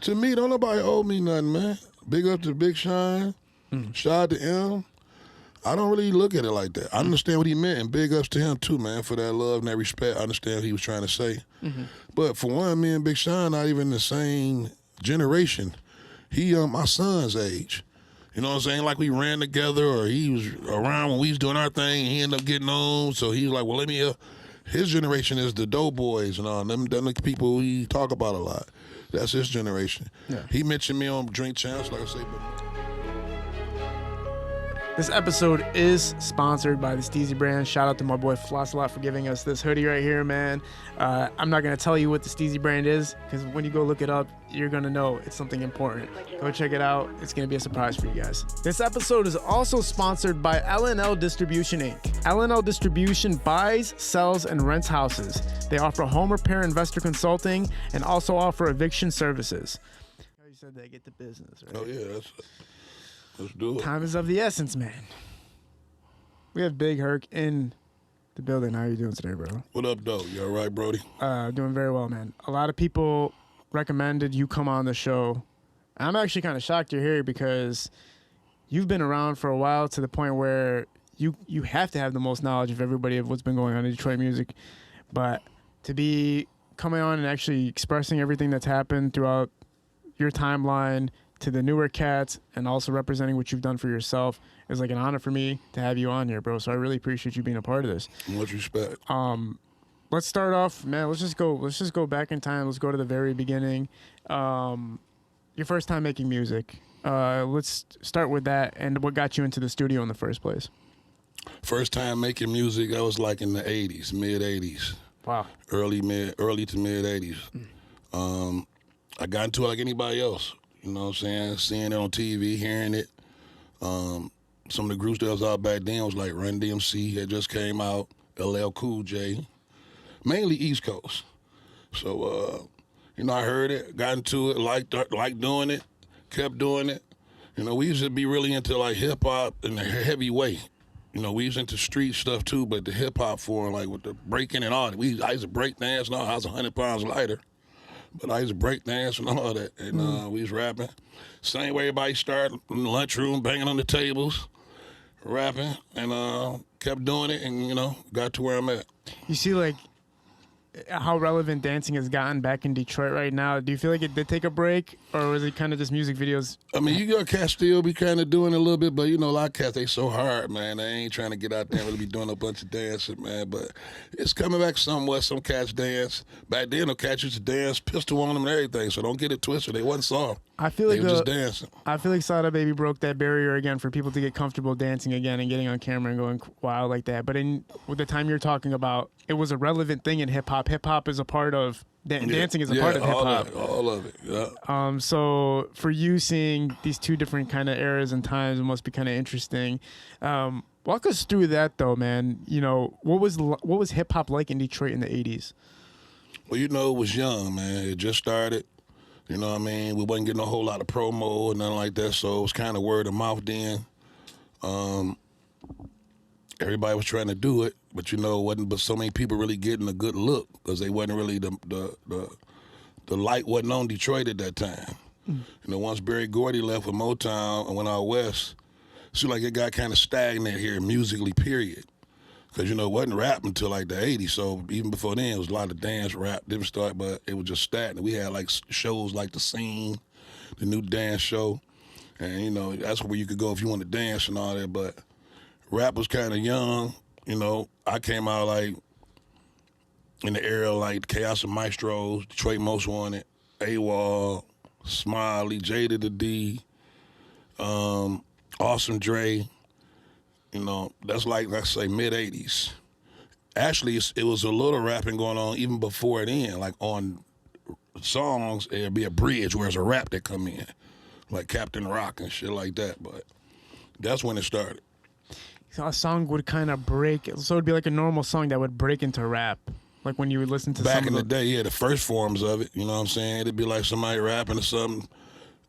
To me, don't nobody owe me nothing, man. Big up to Big Sean. Shout out to M. I don't really look at it like that. I understand what he meant, and big ups to him too, man, for that love and that respect. I understand what he was trying to say. But for one, me and Big Sean not even the same generation. He my son's age. You know what I'm saying? Like we ran together, or he was around when we was doing our thing, and he ended up getting on. So he's like, well, let me. His generation is the Doughboys and all them people he talk about a lot. That's his generation. Yeah. He mentioned me on Drink Champs, like I say. This episode is sponsored by the Steezy brand. Shout out to my boy Flossalot for giving us this hoodie right here, man. I'm not going to tell you what the Steezy brand is, because when you go look it up, you're going to know it's something important. Go check it out. It's going to be a surprise for you guys. This episode is also sponsored by L&L Distribution Inc. L&L Distribution buys, sells, and rents houses. They offer home repair investor consulting and also offer eviction services. You said they get the business, right? Oh, yeah, let's do it. Time is of the essence, man. We have Big Herk in the building. How are you doing today, bro? What up, though? You all right, Brody? Doing very well, man. A lot of people recommended you come on the show. I'm actually kind of shocked you're here, because you've been around for a while, to the point where you have to have the most knowledge of everybody of what's been going on in Detroit music. But to be coming on and actually expressing everything that's happened throughout your timeline to the newer cats, and also representing what you've done for yourself, is like an honor for me to have you on here, bro. So I really appreciate you being a part of this. Much respect. Let's start off, man. Let's just go back in time. Let's go to the very beginning. Your first time making music. Let's start with that, and what got you into the studio in the first place. First time making music, I was like in the 80s, mid 80s. Wow. Early to mid 80s. I got into it like anybody else. You know what I'm saying? Seeing it on TV, hearing it. Some of the groups that was out back then was like Run DMC had just came out, LL Cool J, mainly East Coast. So, I heard it, got into it, liked doing it, kept doing it. We used to be really into like hip hop in a heavy way. We was into street stuff too, but the hip hop form, like with the breaking and all that. I used to break dance and all. I was 100 pounds lighter. But I used to break dance and all that, and we was rapping. Same way everybody started in the lunchroom, banging on the tables, rapping, and kept doing it, and, got to where I'm at. You see, like, how relevant dancing has gotten back in Detroit right now. Do you feel like it did take a break, or was it kind of just music videos? I mean, you got cats still be kind of doing it a little bit, but, a lot of cats, they so hard, man. They ain't trying to get out there and really be doing a bunch of dancing, man. But it's coming back somewhat. Some cats dance. Back then, the cats used to dance, pistol on them and everything, so don't get it twisted. They wasn't soft. I feel like they were just dancing. I feel like Sada Baby broke that barrier again for people to get comfortable dancing again and getting on camera and going wild like that. But with the time you're talking about, it was a relevant thing in hip-hop. Hip-hop is a part of dancing is a part of hip-hop. All of it, yeah. So for you seeing these two different kind of eras and times, it must be kind of interesting. Walk us through that, though, man. What was hip-hop like in Detroit in the 80s? Well, it was young, man. It just started. You know what I mean? We wasn't getting a whole lot of promo or nothing like that, so it was kind of word of mouth then. Everybody was trying to do it, but it wasn't but so many people really getting a good look, because they wasn't really the light wasn't on Detroit at that time. Once Berry Gordy left with Motown and went out west, it seemed like it got kind of stagnant here musically, period. Because, it wasn't rap until like the 80s, so even before then, it was a lot of dance rap, didn't start, but it was just stagnant. We had like shows like The Scene, the new dance show, and, that's where you could go if you want to dance and all that, but rap was kind of young. I came out like in the era like Chaos and Maestros, Detroit Most Wanted, AWOL, Smiley, J to the D, Awesome Dre. That's like, let's say, mid-'80s. Actually, it was a little rapping going on even before then. Like on songs, it'd be a bridge where it's a rap that come in, like Captain Rock and shit like that. But that's when it started. So a song would kind of break, so it'd be like a normal song that would break into rap. Like when you would listen to back in the day, yeah, the first forms of it, you know what I'm saying? It'd be like somebody rapping or something.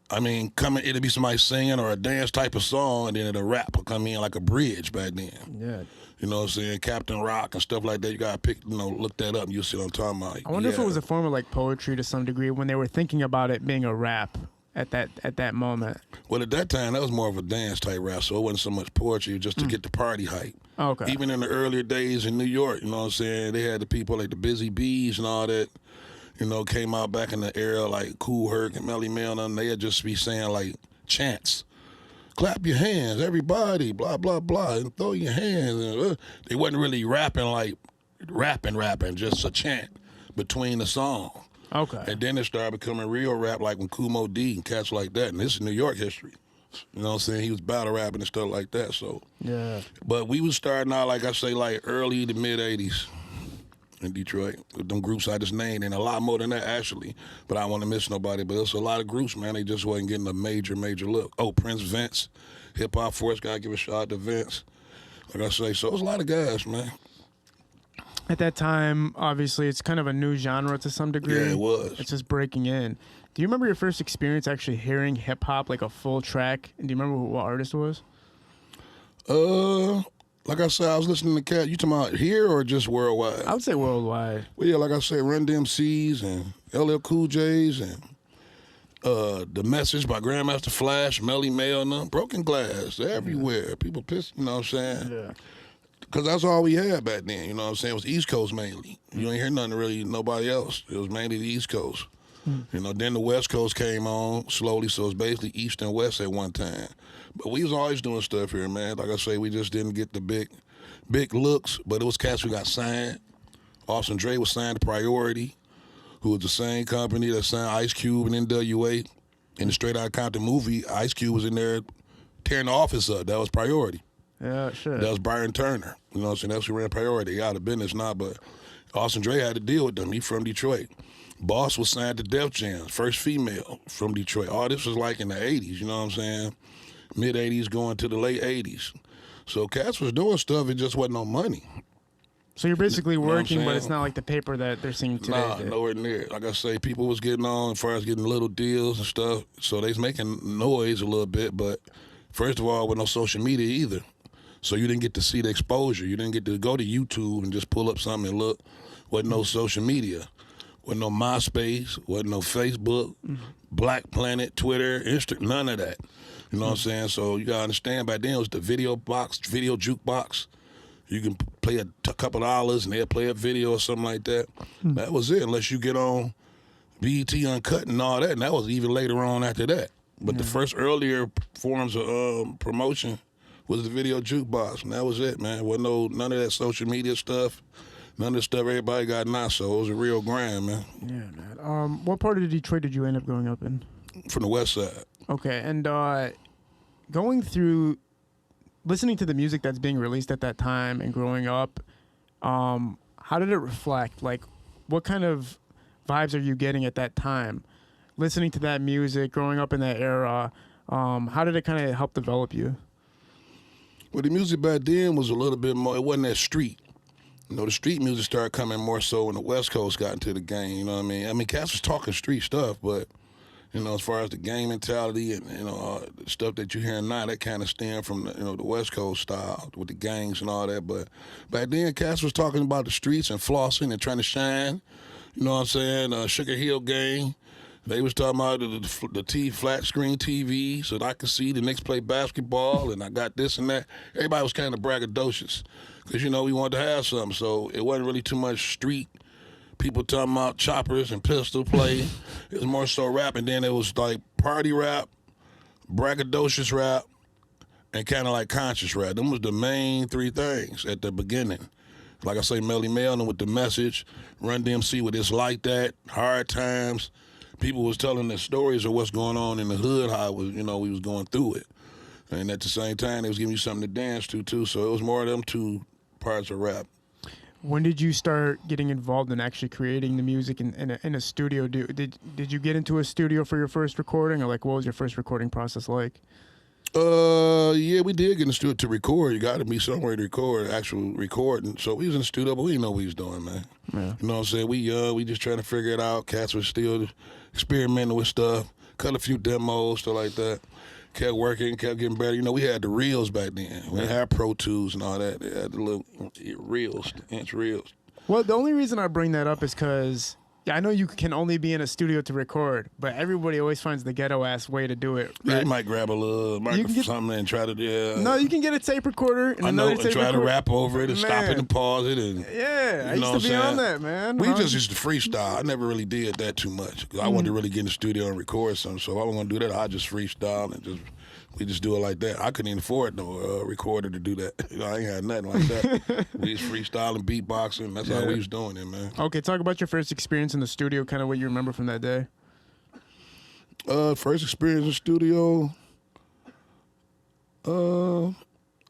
I mean, it'd be somebody singing or a dance type of song, and then the rap would come in like a bridge back then. Yeah. You know what I'm saying? Captain Rock and stuff like that. You gotta look that up and you'll see what I'm talking about. I wonder if it was a form of like poetry to some degree when they were thinking about it being a rap at that moment. Well, at that time, that was more of a dance type rap, so it wasn't so much poetry, just to get the party hype. Okay. Even in the earlier days in New York, you know what I'm saying? They had the people like the Busy Bees and all that, came out back in the era like Cool Herc and Melly Mel, and they'd just be saying like chants. Clap your hands, everybody, blah, blah, blah, and throw your hands. And, they wasn't really rapping, just a chant between the song. Okay. And then it started becoming real rap like when Kumo D and cats like that. And this is New York history. You know what I'm saying? He was battle rapping and stuff like that. So yeah. But we was starting out, like I say, like early to mid-'80s in Detroit with them groups I just named, and a lot more than that, actually. But I don't want to miss nobody. But there's a lot of groups, man. They just wasn't getting a major look. Oh, Prince Vince, Hip Hop Force, gotta give a shout out to Vince. Like I say, so it was a lot of guys, man. At that time, obviously, it's kind of a new genre to some degree. Yeah, it was. It's just breaking in. Do you remember your first experience actually hearing hip hop, like a full track? And do you remember what artist it was? Like I said, I was listening to Cat. You talking about here or just worldwide? I would say worldwide. Well, yeah, like I said, Run DMC's and LL Cool J's and The Message by Grandmaster Flash, Melly Mel, and them. Broken Glass. They're everywhere. People pissed, you know what I'm saying? Yeah. Because that's all we had back then, you know what I'm saying? It was East Coast mainly. You ain't hear nothing really, nobody else. It was mainly the East Coast. Then the West Coast came on slowly, so it's basically East and West at one time. But we was always doing stuff here, man. Like I say, we just didn't get the big looks, but it was cats who got signed. Austin Dre was signed to Priority, who was the same company that signed Ice Cube and NWA. In the Straight Outta Compton movie, Ice Cube was in there tearing the office up. That was Priority. Yeah, sure. That was Byron Turner. You know what I'm saying? That's who ran Priority. He out of business now, but Austin Dre had to deal with them. He from Detroit. Boss was signed to Def Jam, first female from Detroit. All this was like in the 80s, you know what I'm saying? Mid-80s going to the late 80s. So cats was doing stuff, it just wasn't no money. So you're basically working, but saying? it's not like the paper that they're seeing today. Nah, nowhere near. Like I say, people was getting on as far as getting little deals and stuff. So they was making noise a little bit, but first of all, with no social media either. So you didn't get to see the exposure. You didn't get to go to YouTube and just pull up something and look. Wasn't no social media. Wasn't no MySpace. Wasn't no Facebook, Black Planet, Twitter, Instagram, none of that. You know what I'm saying? So you got to understand, back then it was the video jukebox. You can play a couple dollars and they'll play a video or something like that. That was it, unless you get on BET Uncut and all that. And that was even later on after that. But the first earlier forms of promotion was the video jukebox, and that was it, man. Wasn't none of that social media stuff, none of the stuff everybody got now, so it was a real grind, man. Yeah, man. What part of Detroit did you end up growing up in? From the west side. Okay, and going through, listening to the music that's being released at that time and growing up, how did it reflect? Like, what kind of vibes are you getting at that time? Listening to that music, growing up in that era, how did it kind of help develop you? Well, the music back then was a little bit more, it wasn't that street. The street music started coming more so when the West Coast got into the game, you know what I mean? I mean, cats was talking street stuff, but, as far as the gang mentality and, the stuff that you're hearing now, that kind of stemmed from, the West Coast style with the gangs and all that. But back then, cats was talking about the streets and flossing and trying to shine, you know what I'm saying? Sugar Hill gang. They was talking about the flat screen TV so that I could see the Knicks play basketball, and I got this and that. Everybody was kind of braggadocious because, we wanted to have something. So it wasn't really too much street. People talking about choppers and pistol play. It was more so rap, and then it was like party rap, braggadocious rap, and kind of like conscious rap. Them was the main three things at the beginning. Like I say, Melly Mel with The Message, Run DMC with It's Like That, Hard Times. People was telling their stories of what's going on in the hood, how it was, we was going through it. And at the same time, they was giving you something to dance to, too. So it was more of them two parts of rap. When did you start getting involved in actually creating the music in a studio? Did you get into a studio for your first recording, or like what was your first recording process like? Yeah, we did get in the studio to record. You got to be somewhere to record, actual recording. So we was in the studio, but we didn't know what we was doing, man. Yeah. You know what I'm saying? We just trying to figure it out. Cats were still experimenting with stuff, cut a few demos, stuff like that. kept working, kept getting better. You know, we had the reels back then. We didn't have Pro Tools and all that. They had the little reels, inch reels. Well, the only reason I bring that up is because I know you can only be in a studio to record, but everybody always finds the ghetto ass way to do it. Yeah, you might grab a little microphone something and try to. No, you can get a tape recorder and another tape try recorder. to rap over it and stop it and pause it and. Yeah, I used to be on that, man. We just used to freestyle. I never really did that too much because I wanted to really get in the studio and record something. So if I was gonna do that, I just freestyle and we just do it like that. I couldn't even afford no recorder to do that. You know, I ain't had nothing like that. We just freestyling, beatboxing. That's how we was doing it, man. Okay, talk about your first experience in the studio, kind of what you remember from that day. First experience in the studio.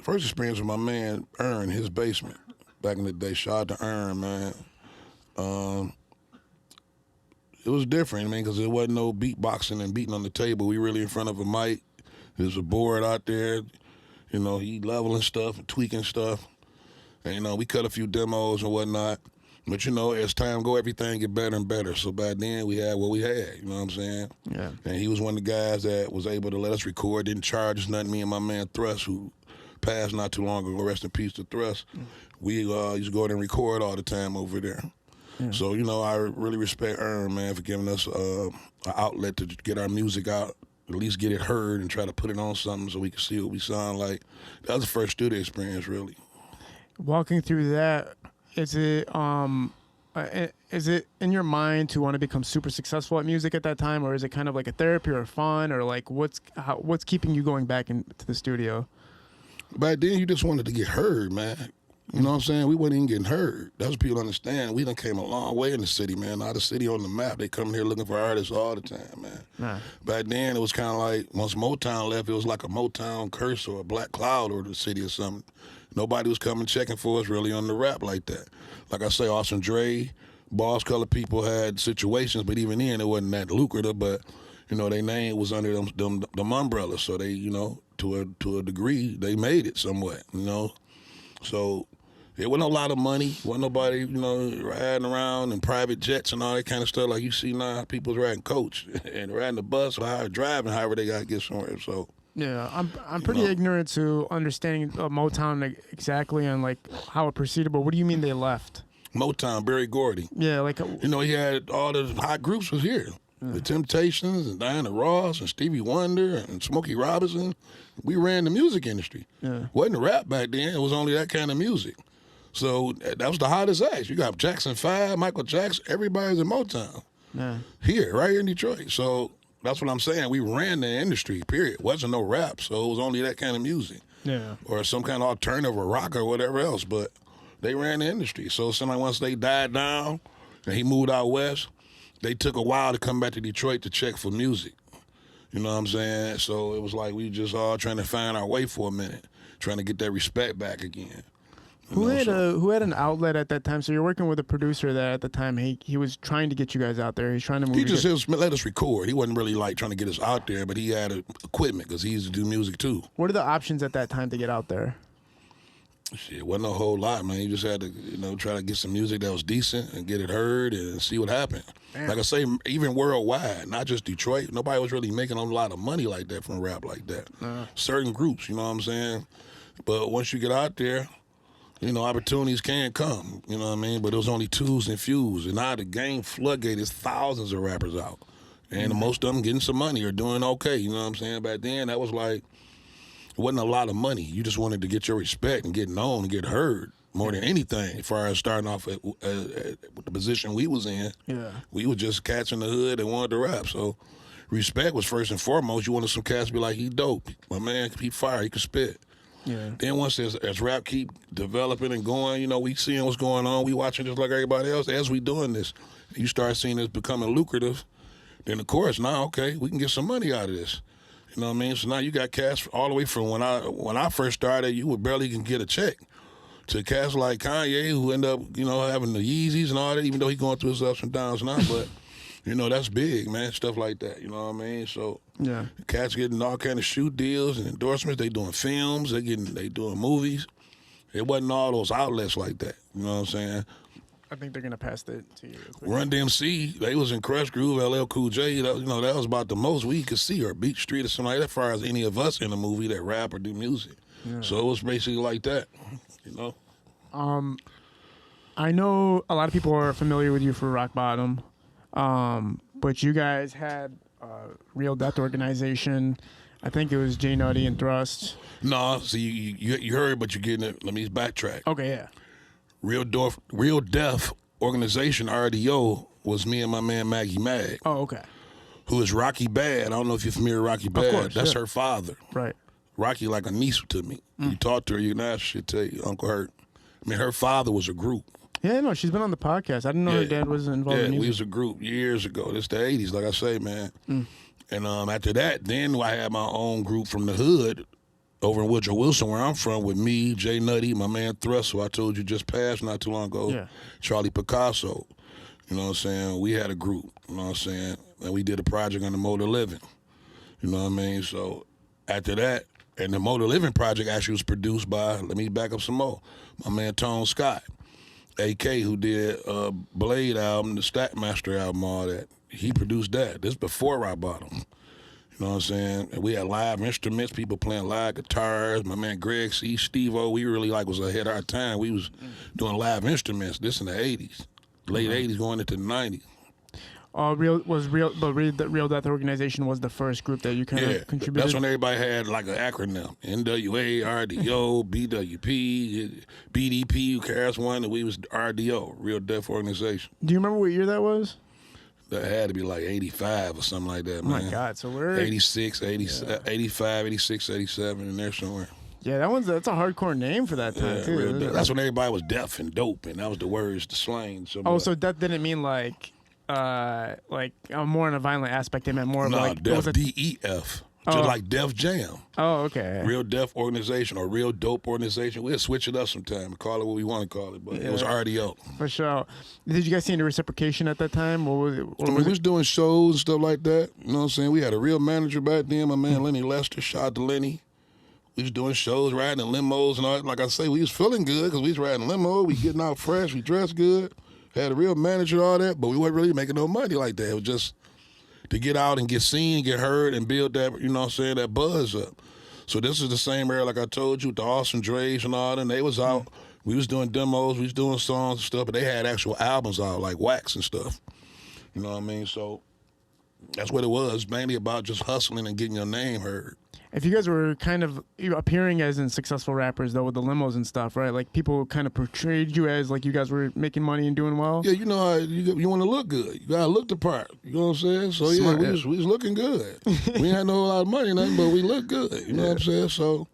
First experience with my man Ern, his basement back in the day. Shout out to Ern, man. It was different, man, because there wasn't no beatboxing and beating on the table. We really in front of a mic. There's a board out there, you know, he leveling stuff and tweaking stuff. And, you know, we cut a few demos and whatnot. But, you know, as time go, everything get better and better. So back then we had what we had, you know what I'm saying? Yeah. And he was one of the guys that was able to let us record, didn't charge us nothing. Me and my man Thrust, who passed not too long ago, rest in peace to Thrust. We used to go there and record all the time over there. Yeah. So, you know, I really respect Ern, man, for giving us an outlet to get our music out. At least get it heard and try to put it on something so we can see what we sound like. That was the first studio experience, really. Walking through that, is it in your mind to want to become super successful at music at that time, or is it kind of like a therapy or fun, or like what's keeping you going back into the studio? Back then, you just wanted to get heard, man. You know what I'm saying? We wasn't even getting heard. That's what people understand. We done came a long way in the city, man. Now the city on the map. They come here looking for artists all the time, man. Nah. Back then, it was kind of like, once Motown left, it was like a Motown curse or a black cloud over the city or something. Nobody was coming checking for us really on the rap like that. Like I say, Austin Dre, Boss Color people had situations, but even then, it wasn't that lucrative. But, you know, their name was under them umbrellas. So they, you know, to a degree, they made it somewhat, you know. So it wasn't a lot of money. Wasn't nobody, you know, riding around in private jets and all that kind of stuff like you see now. People's riding coach and riding the bus or driving, however they got to get somewhere. So yeah, I'm pretty ignorant to understanding Motown exactly and like how it proceeded. But what do you mean they left? Motown, Berry Gordy. Yeah, like you know, he had all the hot groups was here. The Temptations and Diana Ross and Stevie Wonder and Smokey Robinson. We ran the music industry. Yeah. Wasn't rap back then. It was only that kind of music. So that was the hottest acts. You got Jackson 5, Michael Jackson, everybody's in Motown. Yeah. Here, right here in Detroit. So that's what I'm saying. We ran the industry, period. It wasn't no rap, so it was only that kind of music. Yeah. Or some kind of alternative or rock or whatever else. But they ran the industry. So once they died down and he moved out west, they took a while to come back to Detroit to check for music. You know what I'm saying? So it was like we just all trying to find our way for a minute, trying to get that respect back again. Who had an outlet at that time? So you're working with a producer that at the time he was trying to get you guys out there. He's trying to move. He just let us record. He wasn't really like trying to get us out there, but he had equipment because he used to do music too. What are the options at that time to get out there? Shit, wasn't a whole lot, man. You just had to, you know, try to get some music that was decent and get it heard and see what happened. Damn. Like I say, even worldwide, not just Detroit, nobody was really making a lot of money like that from rap like that. Certain groups, you know what I'm saying? But once you get out there, you know, opportunities can come, you know what I mean? But it was only twos and fews. And now the game floodgate is thousands of rappers out. And most of them getting some money or doing okay, you know what I'm saying? Back then, that was like, it wasn't a lot of money. You just wanted to get your respect and get known and get heard more than anything. As far as starting off at the position we was in, we were just cats in the hood and wanted to rap. So respect was first and foremost. You wanted some cats to be like, he dope. My man, he fire, he can spit. Yeah. Then once as rap keep developing and going, you know, we seeing what's going on. We watching just like everybody else. As we doing this, you start seeing this becoming lucrative. Then of course now, okay, we can get some money out of this. You know what I mean? So now you got cats all the way from when I first started, you would barely can get a check, to cats like Kanye who end up, you know, having the Yeezys and all that, even though he's going through his ups and downs now. But, you know, that's big, man, stuff like that. You know what I mean? So yeah, cats getting all kind of shoe deals and endorsements. They doing films. They doing movies. It wasn't all those outlets like that. You know what I'm saying? I think they're gonna pass it to you. Run DMC, they was in Crush Groove, LL Cool J. That, that was about the most we could see, or Beach Street or something like that, as far as any of us in the movie that rap or do music. Yeah. So it was basically like that, I know a lot of people are familiar with you for Rock Bottom, but you guys had Real Death Organization. I think it was J Nutty and Thrust. No, see, you heard, but you're getting it. Let me backtrack. Okay, yeah. Real Death Organization, RDO, was me and my man Maggie Mag. Oh, okay. Who is Rocky Bad. I don't know if you're familiar with Rocky Bad. Of course, That's her father. Right. Rocky like a niece to me. You talk to her, you can ask, she'll tell you, Uncle Herk. I mean, her father was a group. Yeah, no, she's been on the podcast. I didn't know her dad was involved in music. Yeah, we was a group years ago. This the 80s, like I say, man. And after that, then I had my own group from the hood over in Woodrow Wilson, where I'm from, with me, Jay Nutty, my man Thrust, who I told you just passed not too long ago, Charlie Picasso. You know what I'm saying? We had a group, you know what I'm saying? And we did a project on the Motor Living. You know what I mean? So after that, and the Motor Living project actually was produced by, let me back up some more, my man Tone Scott, AK, who did Blade album, the Stackmaster album, all that. He produced that. This before Rock Bottom. You know what I'm saying? And we had live instruments, people playing live guitars. My man Greg C, Steve-O, we really was ahead of our time. We was doing live instruments. This in the 80s, late 80s going into the 90s. The Real Death Organization was the first group that you kind of contributed? That's when everybody had like an acronym. NWA, RDO, BWP, BDP, who cares one, and we was RDO, Real Death Organization. Do you remember what year that was? That had to be like 85 or something like that, man. Oh, my God. So we're... 86, 85, 86, 87, in there somewhere. Yeah, that's a hardcore name for that time, too. That's when everybody was deaf and dope, and that was the words, the slang. So death didn't mean like more in a violent aspect. They meant more of like... No, Def, D-E-F. Just like Def Jam. Oh, okay. Real Deaf Organization or Real Dope Organization. We'll switch it up sometime. Call it what we want to call it, but it was RDO. For sure. Did you guys see any reciprocation at that time? What was it? We was doing shows and stuff like that. You know what I'm saying? We had a real manager back then, my man Lenny Lester. Shout out to Lenny. We was doing shows, riding in limos and all that. Like I say, we was feeling good because we was riding limo. We getting out fresh. We dressed good. Had a real manager and all that, but we wasn't really making no money like that. It was just to get out and get seen, get heard, and build that, you know what I'm saying, that buzz up. So this is the same era, like I told you, with the Austin Dre's and all that. And they was out. We was doing demos. We was doing songs and stuff, but they had actual albums out, like Wax and stuff. You know what I mean? So that's what it was, mainly about just hustling and getting your name heard. If you guys were kind of appearing as in successful rappers, though, with the limos and stuff, right? Like, people kind of portrayed you as, like, you guys were making money and doing well? Yeah, you know how you want to look good. You got to look the part. You know what I'm saying? So, yeah, we was looking good. We ain't had no lot of money or nothing, but we looked good. You know what I'm saying? So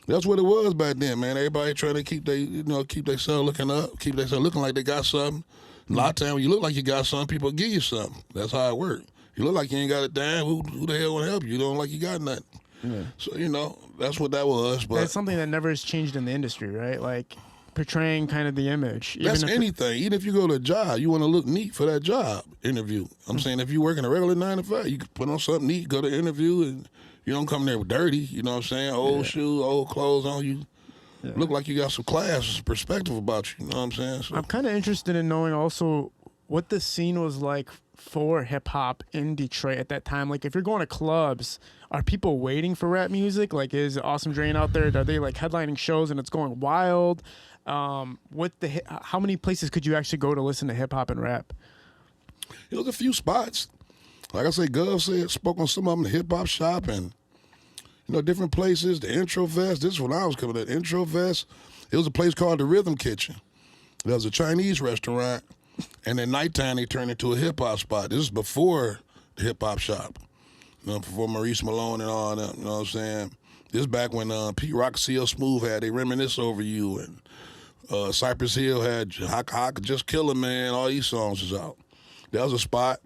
that's what it was back then, man. Everybody trying to keep themselves looking up, keep themselves looking like they got something. A lot of times when you look like you got something, people give you something. That's how it works. You look like you ain't got a dime, who the hell want to help you? You don't like you got nothing. Yeah. So, that's what that was. But that's something that never has changed in the industry, right? Like, portraying kind of the image. That's anything. Even if you go to a job, you want to look neat for that job interview. I'm saying if you work in a regular 9 to 5, you can put on something neat, go to the interview, and you don't come there dirty. You know what I'm saying? Old shoes, old clothes on you. Yeah. Look like you got some class, some perspective about you. You know what I'm saying? So, I'm kind of interested in knowing also what the scene was like for hip-hop in Detroit at that time. Like, if you're going to clubs, are people waiting for rap music? Like, is Awesome Drain out there? Are they, like, headlining shows and it's going wild? How many places could you actually go to listen to hip-hop and rap? It was a few spots. Like I say, Gov spoke on some of them, the hip-hop shop and, different places, the Intro Fest. This is when I was coming at Intro Fest. It was a place called the Rhythm Kitchen. There was a Chinese restaurant. And at nighttime, they turned into a hip-hop spot. This is before the hip-hop shop, before Maurice Malone and all that, you know what I'm saying? This is back when Pete Rock, CL Smooth had They Reminisce Over You, and Cypress Hill had I Could Just Kill a Man. All these songs was out. That was a spot.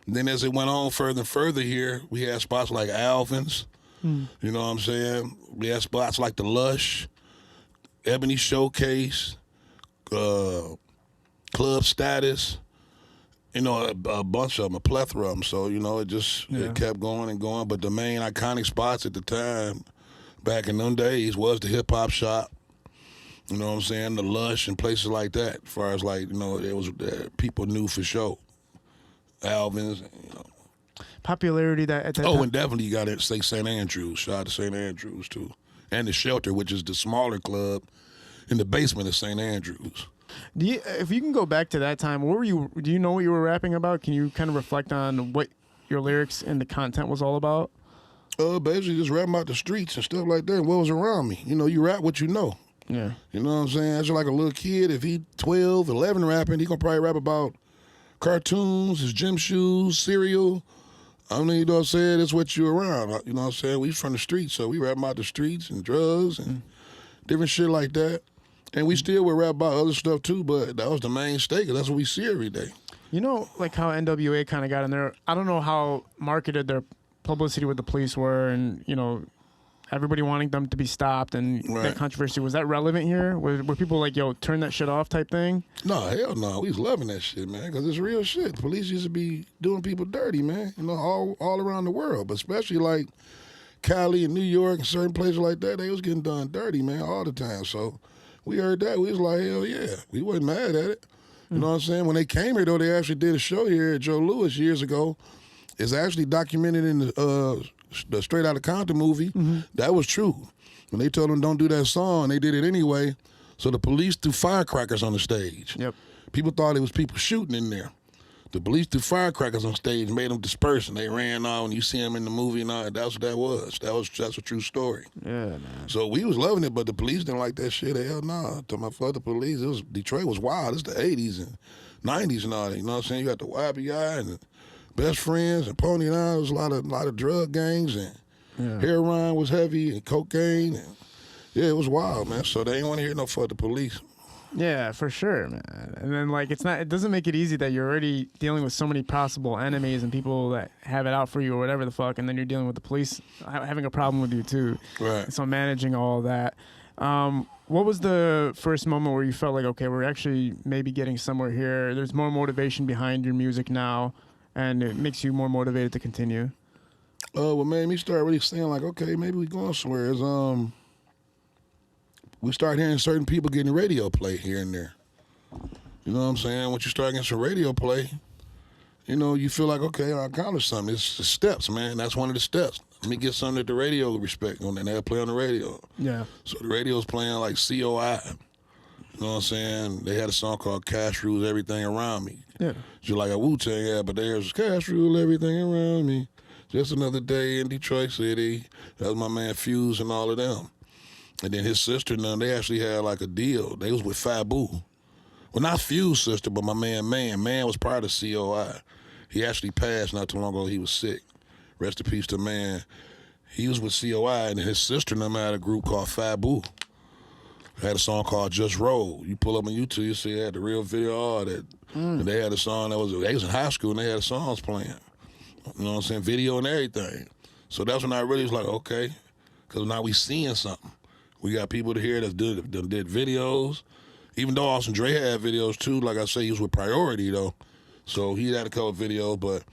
And then as it went on further and further here, we had spots like Alvin's, you know what I'm saying? We had spots like The Lush, Ebony Showcase, Club Status, a bunch of them, a plethora of them. So, it kept going and going. But the main iconic spots at the time, back in them days, was the hip-hop shop. You know what I'm saying? The Lush and places like that. As far as like, it was people knew for sure. Alvin's, Popularity that at that Oh, time. and definitely you got to say St. Andrews. Shout out to St. Andrews too, and the Shelter, which is the smaller club in the basement of St. Andrews. If you can go back to that time, what were you? Do you know what you were rapping about? Can you kind of reflect on what your lyrics and the content was all about? Basically just rapping about the streets and stuff like that. And what was around me? You rap what you know. Yeah. You know what I'm saying? That's just like a little kid. If he 12, 11 rapping, he gonna probably rap about cartoons, his gym shoes, cereal. I mean, you know what I'm saying? That's what you around. You know what I'm saying? We from the streets, so we rap about the streets and drugs and different shit like that. And we still would rap about other stuff too, but that was the mainstay, 'cause that's what we see every day. You know, like how NWA kind of got in there. I don't know how marketed their publicity with the police were, and everybody wanting them to be stopped and that controversy. Was that relevant here? Were people like, yo, turn that shit off type thing? No, hell no. We was loving that shit, man, because it's real shit. The police used to be doing people dirty, man, all around the world, but especially like Cali and New York and certain places like that, they was getting done dirty, man, all the time. So we heard that. We was like, hell yeah. We wasn't mad at it. You know what I'm saying? When they came here, though, they actually did a show here at Joe Louis years ago. It's actually documented in the Straight Outta Compton movie. That was true. When they told them don't do that song, they did it anyway. So the police threw firecrackers on the stage. Yep. People thought it was people shooting in there. The police threw firecrackers on stage, made them disperse, and they ran off. And you see them in the movie, and all, that's what that was. That's a true story. Yeah, man. So we was loving it, but the police didn't like that shit. Hell no. To my fuck the police, Detroit was wild. It's the 80s and 90s and all that. You know what I'm saying? You got the YBI and the Best Friends and Pony and all. There was a lot of drug gangs, and heroin was heavy, and cocaine. And, yeah, it was wild, man. So they ain't want to hear no fuck the police. Yeah, for sure, man. And then it doesn't make it easy that you're already dealing with so many possible enemies and people that have it out for you or whatever the fuck, and then you're dealing with the police having a problem with you too. Right. So managing all of that. What was the first moment where you felt like, okay, we're actually maybe getting somewhere here? There's more motivation behind your music now, and it makes you more motivated to continue. What made me start really saying like, okay, maybe we going somewhere is we start hearing certain people getting radio play here and there. You know what I'm saying? Once you start getting some radio play, you feel like, okay, I accomplished something. It's the steps, man. That's one of the steps. Let me get something that the radio respect on, and they'll play on the radio. Yeah. So the radio's playing like COI. You know what I'm saying? They had a song called Cash Rules Everything Around Me. Yeah. Just like a Wu-Tang had, but there's Cash Rule Everything Around Me. Just another day in Detroit City. That was my man Fuse and all of them. And then his sister and them, they actually had like a deal. They was with Fabu. Well, not Fuse's sister, but my man Man. Man was part of COI. He actually passed not too long ago. He was sick. Rest in peace to Man. He was with COI, and his sister and them had a group called Fabu. They had a song called Just Roll. You pull up on YouTube, you see they had the real video, all that. And they had a song they was in high school, and they had the songs playing. You know what I'm saying? Video and everything. So that's when I really was like, okay, because now we seeing something. We got people to hear that did videos. Even though Austin Dre had videos too, like I say, he was with Priority though. So he had a couple videos, but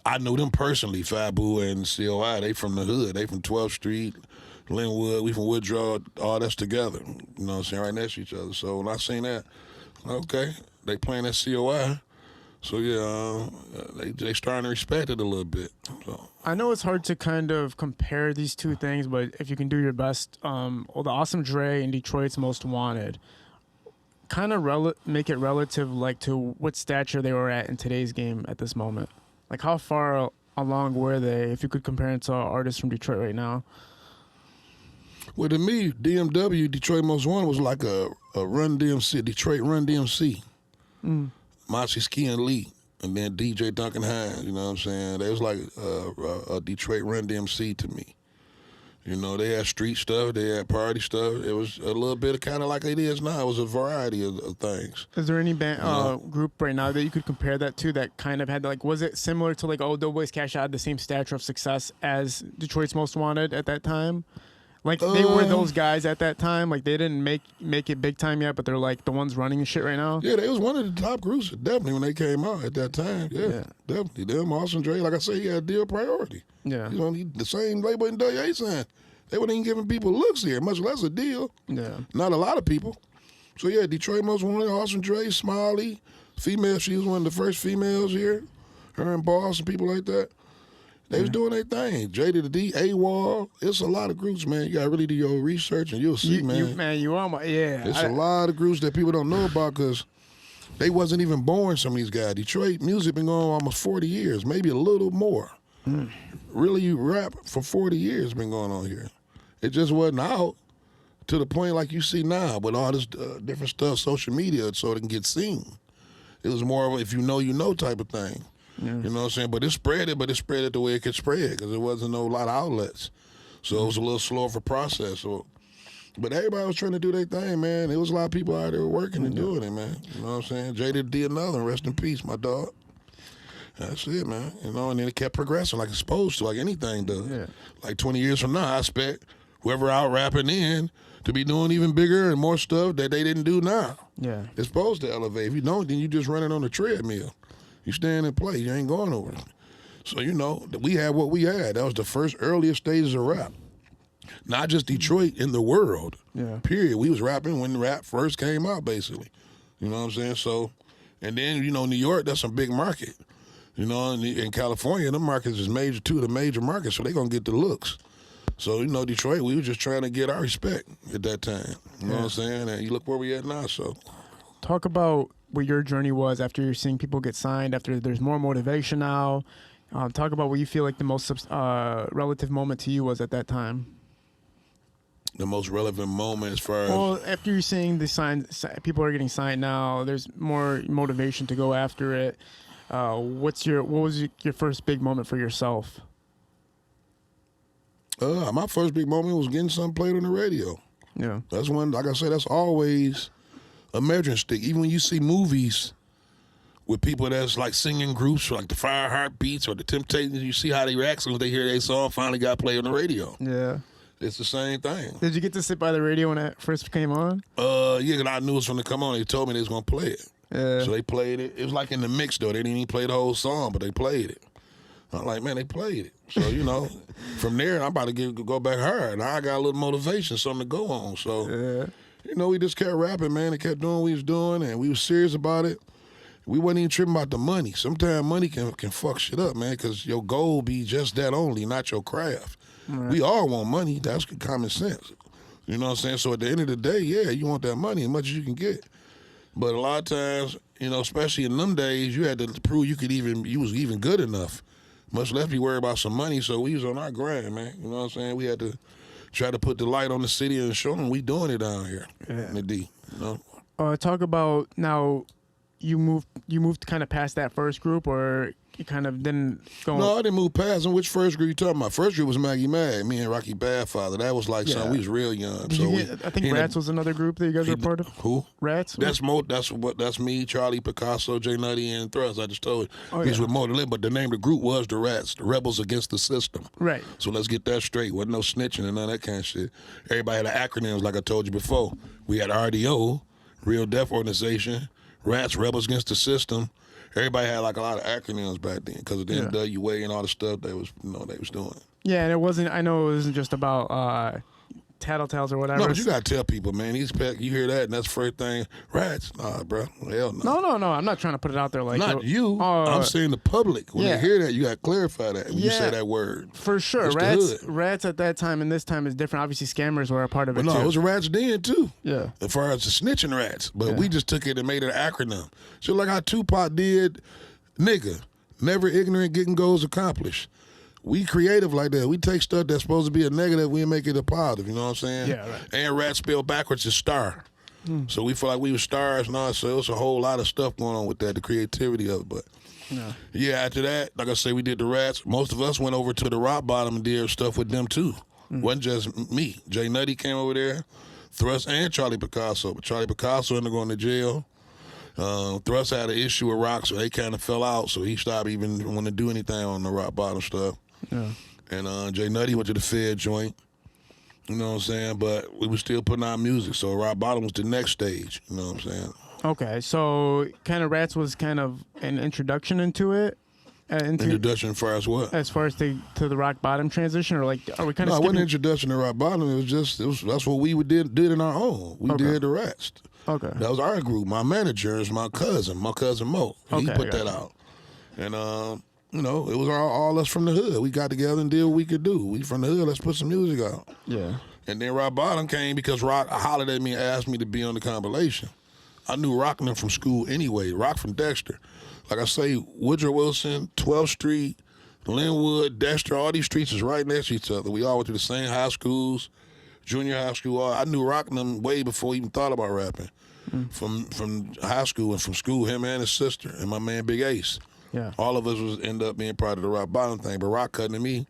I knew them personally, Fabu and COI. They from the hood. They from 12th Street, Linwood. We from Woodrow. All that's together. You know what I'm saying? Right next to each other. So when I seen that, okay, they playing that COI. So yeah, they starting to respect it a little bit. So. I know it's hard to kind of compare these two things, but if you can do your best, the Awesome Dre and Detroit's Most Wanted, kind of make it relative like to what stature they were at in today's game at this moment. Like how far along were they, if you could compare it to artists from Detroit right now? Well, to me, DMW, Detroit Most Wanted, was like a Run DMC, Detroit Run DMC. Mossy Ski and Lee, and then DJ Duncan Hines, you know what I'm saying? They was like a Detroit Run DMC to me. They had street stuff, they had party stuff. It was a little bit of kind of like it is now. It was a variety of things. Is there any band group right now that you could compare that to that kind of had, like, was it similar to like, Doughboys Cash Out had the same stature of success as Detroit's Most Wanted at that time? Like, they were those guys at that time. Like, they didn't make it big time yet, but they're, like, the ones running the shit right now. Yeah, they was one of the top groups, definitely, when they came out at that time. Yeah. Definitely. Them, Austin Dre, like I say, he had a deal Priority. Yeah. The same label in WA signed. They weren't even giving people looks here, much less a deal. Yeah. Not a lot of people. So yeah, Detroit Most Wanted, Austin Dre, Smiley, female. She was one of the first females here. Her and Boss and people like that. They was doing their thing. J to the D, AWOL. It's a lot of groups, man. You gotta really do your own research, and you'll see, man. You are my It's a lot of groups that people don't know about because they wasn't even born. Some of these guys. Detroit music been going on almost 40 years, maybe a little more. Really, rap for 40 years been going on here. It just wasn't out to the point like you see now with all this different stuff, social media, so it can get seen. It was more of a if you know type of thing. Yeah. You know what I'm saying? But it spread it the way it could spread because there wasn't a lot of outlets. So it was a little slower of a process. So, but everybody was trying to do their thing, man. There was a lot of people out there working and doing it, man. You know what I'm saying? J did another, rest in peace, my dog. That's it, man. You know, and then it kept progressing like it's supposed to, like anything does. Yeah. Like 20 years from now, I expect whoever out rapping then to be doing even bigger and more stuff that they didn't do now. Yeah. It's supposed to elevate. If you don't, then you just running on the treadmill. You stand and play. You ain't going over. So, you know, we had what we had. That was the first earliest stages of rap. Not just Detroit, in the world. Yeah. Period. We was rapping when rap first came out, basically. You know what I'm saying? So, and then, you know, New York, that's a big market. You know, in California, the markets is major, two of the major markets, so they going to get the looks. So, you know, Detroit, we was just trying to get our respect at that time. You know what I'm saying? And you look where we at now, so. Talk about what your journey was after you're seeing people get signed, after there's more motivation now. Talk about what you feel like the most relative moment to you was at that time. The most relevant moment as far as... Well, after you're seeing the signs, people are getting signed now, there's more motivation to go after it. What was your first big moment for yourself? My first big moment was getting something played on the radio. Yeah. That's when, like I said, that's always a measuring stick. Even when you see movies with people that's like singing groups like the Fire Heartbeats or the Temptations, you see how they react when they hear their song finally got played on the radio. Yeah. It's the same thing. Did you get to sit by the radio when that first came on? Yeah, because I knew it was going to come on. They told me they was going to play it. Yeah. So they played it. It was like in the mix, though. They didn't even play the whole song, but they played it. I'm like, man, they played it. So, you know, from there, I'm about to go back hard. Now I got a little motivation, something to go on. So, you know, we just kept rapping, man, and kept doing what we was doing, and we was serious about it. We wasn't even tripping about the money. Sometimes money can fuck shit up, man, because your goal be just that only, not your craft. Right. We all want money. That's common sense. You know what I'm saying? So at the end of the day, yeah, you want that money as much as you can get. But a lot of times, you know, especially in them days, you had to prove you was even good enough. Much less be worried about some money. So we was on our grind, man. You know what I'm saying? We had to try to put the light on the city and show them we doing it down here in the D. You know? Talk about now. You moved kind of past that first group, or you kind of didn't go? No, I didn't move past them. Which first group you talking about? First group was Maggie Mag, me and Rocky Badfather. That was like something, we was real young. I think Rats was another group that you guys were part of. Who? Rats? That's me, Charlie Picasso, J Nutty, and Thrust. I just told you. He's with more than that, but the name of the group was the Rats, the Rebels Against the System. Right. So let's get that straight. Wasn't no snitching and none of that kind of shit. Everybody had acronyms, like I told you before. We had RDO, Real Deaf Organization, Rats, Rebels Against the System. Everybody had like a lot of acronyms back then because of the NWA and all the stuff they was doing. Yeah, and I know it wasn't just about tattletales or whatever. No, but you gotta tell people, man. You hear that, and that's the first thing. Rats, nah, bro, hell no. No. I'm not trying to put it out there like not you. I'm saying the public. When they hear that, you gotta clarify that when you say that word. For sure, rats at that time and this time is different. Obviously, scammers were a part of it. No, too. it was rats then too. Yeah, as far as the snitching rats, but we just took it and made it an acronym. So like how Tupac did, nigga, never ignorant, getting goals accomplished. We creative like that. We take stuff that's supposed to be a negative, we make it a positive, you know what I'm saying? Yeah, right. And rat spelled backwards is star. So we feel like we were stars and all, so it was a whole lot of stuff going on with that, the creativity of it. But after that, like I say, we did the Rats. Most of us went over to the Rock Bottom and did stuff with them too. Wasn't just me. J Nutty came over there, Thrust and Charlie Picasso. But Charlie Picasso ended up going to jail. Thrust had an issue with Rock, so they kind of fell out, so he stopped even wanting to do anything on the Rock Bottom stuff. Yeah. And J Nutty went to the Fed joint. You know what I'm saying? But we were still putting out music, so Rock Bottom was the next stage. You know what I'm saying? Okay, so kind of Rats was kind of an introduction into it? Introduction as far as what? As far as to the rock bottom transition, or like, are we kind of? No, it wasn't introduction to rock bottom. That's what we did in our own. We did the rest. Okay. That was our group. My manager is my cousin Mo. He put that out, and you know, it was all us from the hood. We got together and did what we could do. We from the hood. Let's put some music out. Yeah. And then Rock Bottom came because Rock hollered at me and asked me to be on the compilation. I knew Rock and them from school anyway. Rock from Dexter. Like I say, Woodrow Wilson, 12th Street, Linwood, Dexter, all these streets is right next to each other. We all went to the same high schools, junior high school. I knew Rock and them way before I even thought about rapping. From high school and from school, him and his sister and my man Big Ace. Yeah. All of us was end up being part of the Rock Bottom thing. But Rock cutting to me,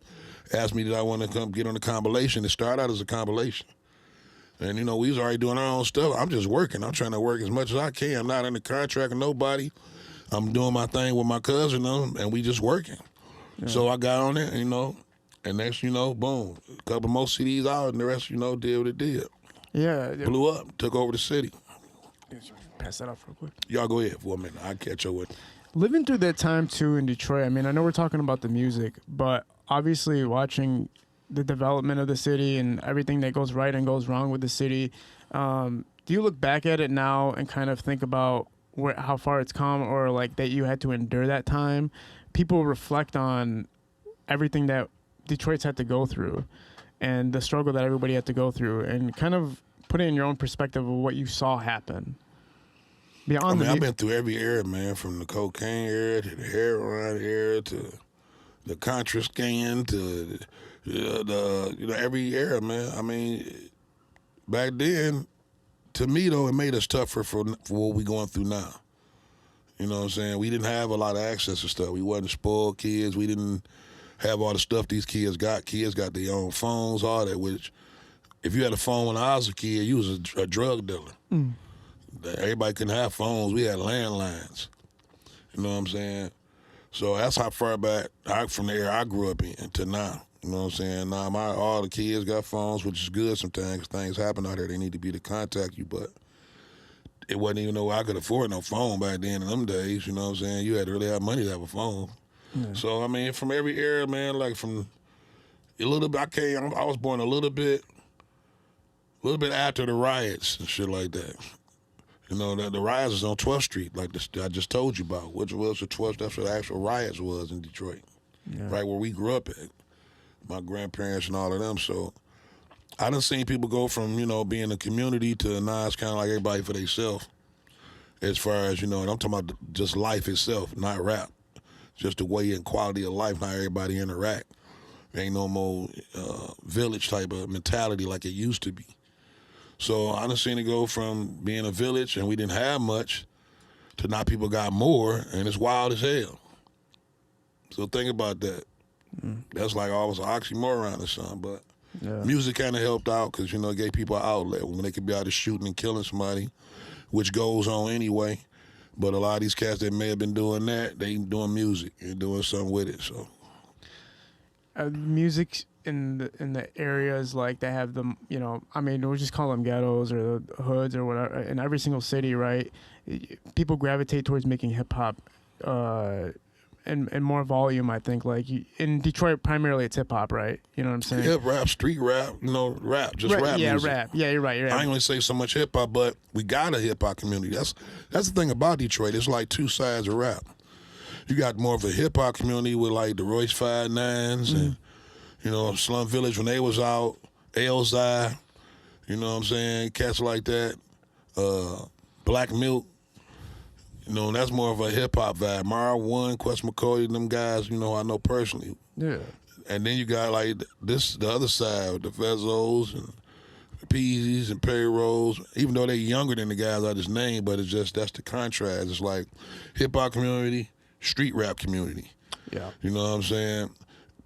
asked me did I want to come get on the compilation. It started out as a compilation. And, you know, we was already doing our own stuff. I'm just working. I'm trying to work as much as I can. I'm not under contract with nobody. I'm doing my thing with my cousin, and we just working. Yeah. So I got on it, you know, and next, you know, boom, a couple more CDs out, and the rest, you know, did what it did. Yeah. Blew up, took over the city. Pass that off real quick. Y'all go ahead for a minute. I'll catch up with it. Living through that time, too, in Detroit, I mean, I know we're talking about the music, but obviously watching the development of the city and everything that goes right and goes wrong with the city, do you look back at it now and kind of think about how far it's come, or like that you had to endure that time? People reflect on everything that Detroit's had to go through and the struggle that everybody had to go through, and kind of put it in your own perspective of what you saw happen. Beyond I've been through every era, man, from the cocaine era to the heroin era to the Contra scan to the you know, every era, man. I mean, back then, to me though, it made us tougher for what we going through now. You know what I'm saying? We didn't have a lot of access to stuff. We wasn't spoiled kids. We didn't have all the stuff these kids got. Kids got their own phones, all that. Which, if you had a phone when I was a kid, you was a drug dealer. Everybody couldn't have phones. We had landlines. You know what I'm saying? So that's how far back from the era I grew up in to now. You know what I'm saying? Now all the kids got phones, which is good sometimes because things happen out there. They need to be to contact you, but it wasn't even though I could afford no phone back then in them days. You know what I'm saying? You had to really have money to have a phone. Yeah. So, I mean, from every era, man, like from a little bit, I was born a little bit after the riots and shit like that. You know, the riots was on 12th Street, like I just told you about, which was the 12th, that's what the actual riots was in Detroit, right where we grew up at, my grandparents and all of them. So I done seen people go from, you know, being a community to now it's kind of like everybody for themselves as far as, you know, and I'm talking about just life itself, not rap, just the way and quality of life, how everybody interact. There ain't no more village type of mentality like it used to be. So I done seen it go from being a village and we didn't have much to now people got more, and it's wild as hell. So think about that. That's like almost an oxymoron or something, but music kind of helped out because, you know, it gave people an outlet when they could be out there shooting and killing somebody, which goes on anyway. But a lot of these cats that may have been doing that, they doing music and doing something with it. So music in the areas like that have them, you know, I mean, we'll just call them ghettos or the hoods or whatever. In every single city, right, people gravitate towards making hip hop and more volume. I think like in Detroit, primarily it's hip hop, right? You know what I'm saying? Hip rap, street rap, you know, rap, just rap. Yeah, music. rap. Yeah, you're right. I ain't gonna say so much hip hop, but we got a hip hop community. That's the thing about Detroit. It's like two sides of rap. You got more of a hip hop community with like the Royce 5'9s and, you know, Slum Village when they was out, Elzai, you know what I'm saying, cats like that, Black Milk, you know, that's more of a hip-hop vibe. Mara One, Quest McCoy, them guys, you know, I know personally. Yeah. And then you got like the other side with the Fezzos and Peasies and Perry Rose, even though they're younger than the guys I just named, but it's just, that's the contrast. It's like hip-hop community, street rap community. Yeah. You know what I'm saying?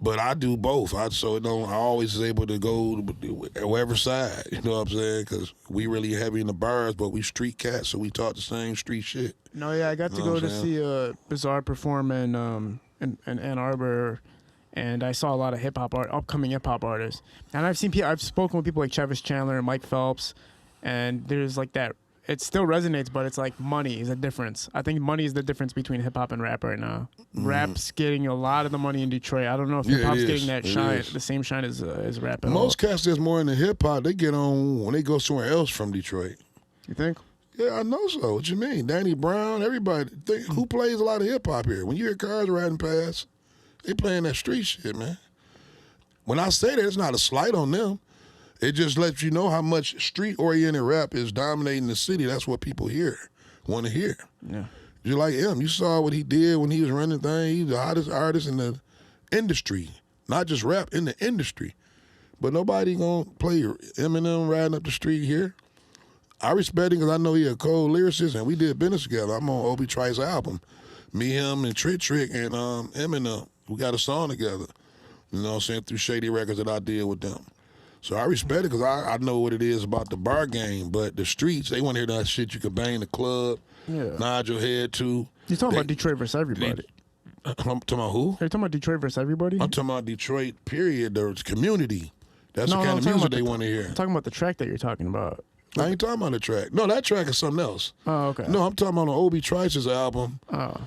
But I do both. I always is able to go to whatever side. You know what I'm saying? Because we really heavy in the bars, but we street cats, so we talk the same street shit. No, yeah, I got to go to see Bizarre perform in Ann Arbor, and I saw a lot of upcoming hip hop artists. And I've spoken with people like Travis Chandler and Mike Phelps, and there's like that. it still resonates, but it's like money is a difference. I think money is the difference between hip hop and rap right now. Rap's getting a lot of the money in Detroit. I don't know if hip hop's getting that shine, the same shine as rap. Most cats that's more into hip hop, they get on when they go somewhere else from Detroit. You think? Yeah, I know so. What you mean? Danny Brown, everybody. Who plays a lot of hip hop here? When you hear cars riding past, they playing that street shit, man. When I say that, it's not a slight on them. It just lets you know how much street-oriented rap is dominating the city. That's what people want to hear. Yeah. Just like him. You saw what he did when he was running things. He's the hottest artist in the industry. Not just rap, in the industry. But nobody gonna play Eminem riding up the street here. I respect him because I know he a cold lyricist, and we did business together. I'm on Obi Trice's album. Me, him, and Trick and Eminem. We got a song together. You know what I'm saying? Through Shady Records that I did with them. So I respect it because I know what it is about the bar game. But the streets, they want to hear that shit you can bang the club, nod your head to. You're talking about Detroit versus everybody. I'm talking about who? Are you talking about Detroit versus everybody? I'm talking about Detroit, period. There's community. That's the kind of music they want to hear. I'm talking about the track that you're talking about. I ain't talking about the track. No, that track is something else. Oh, okay. No, I'm talking about on Obi Trice's album.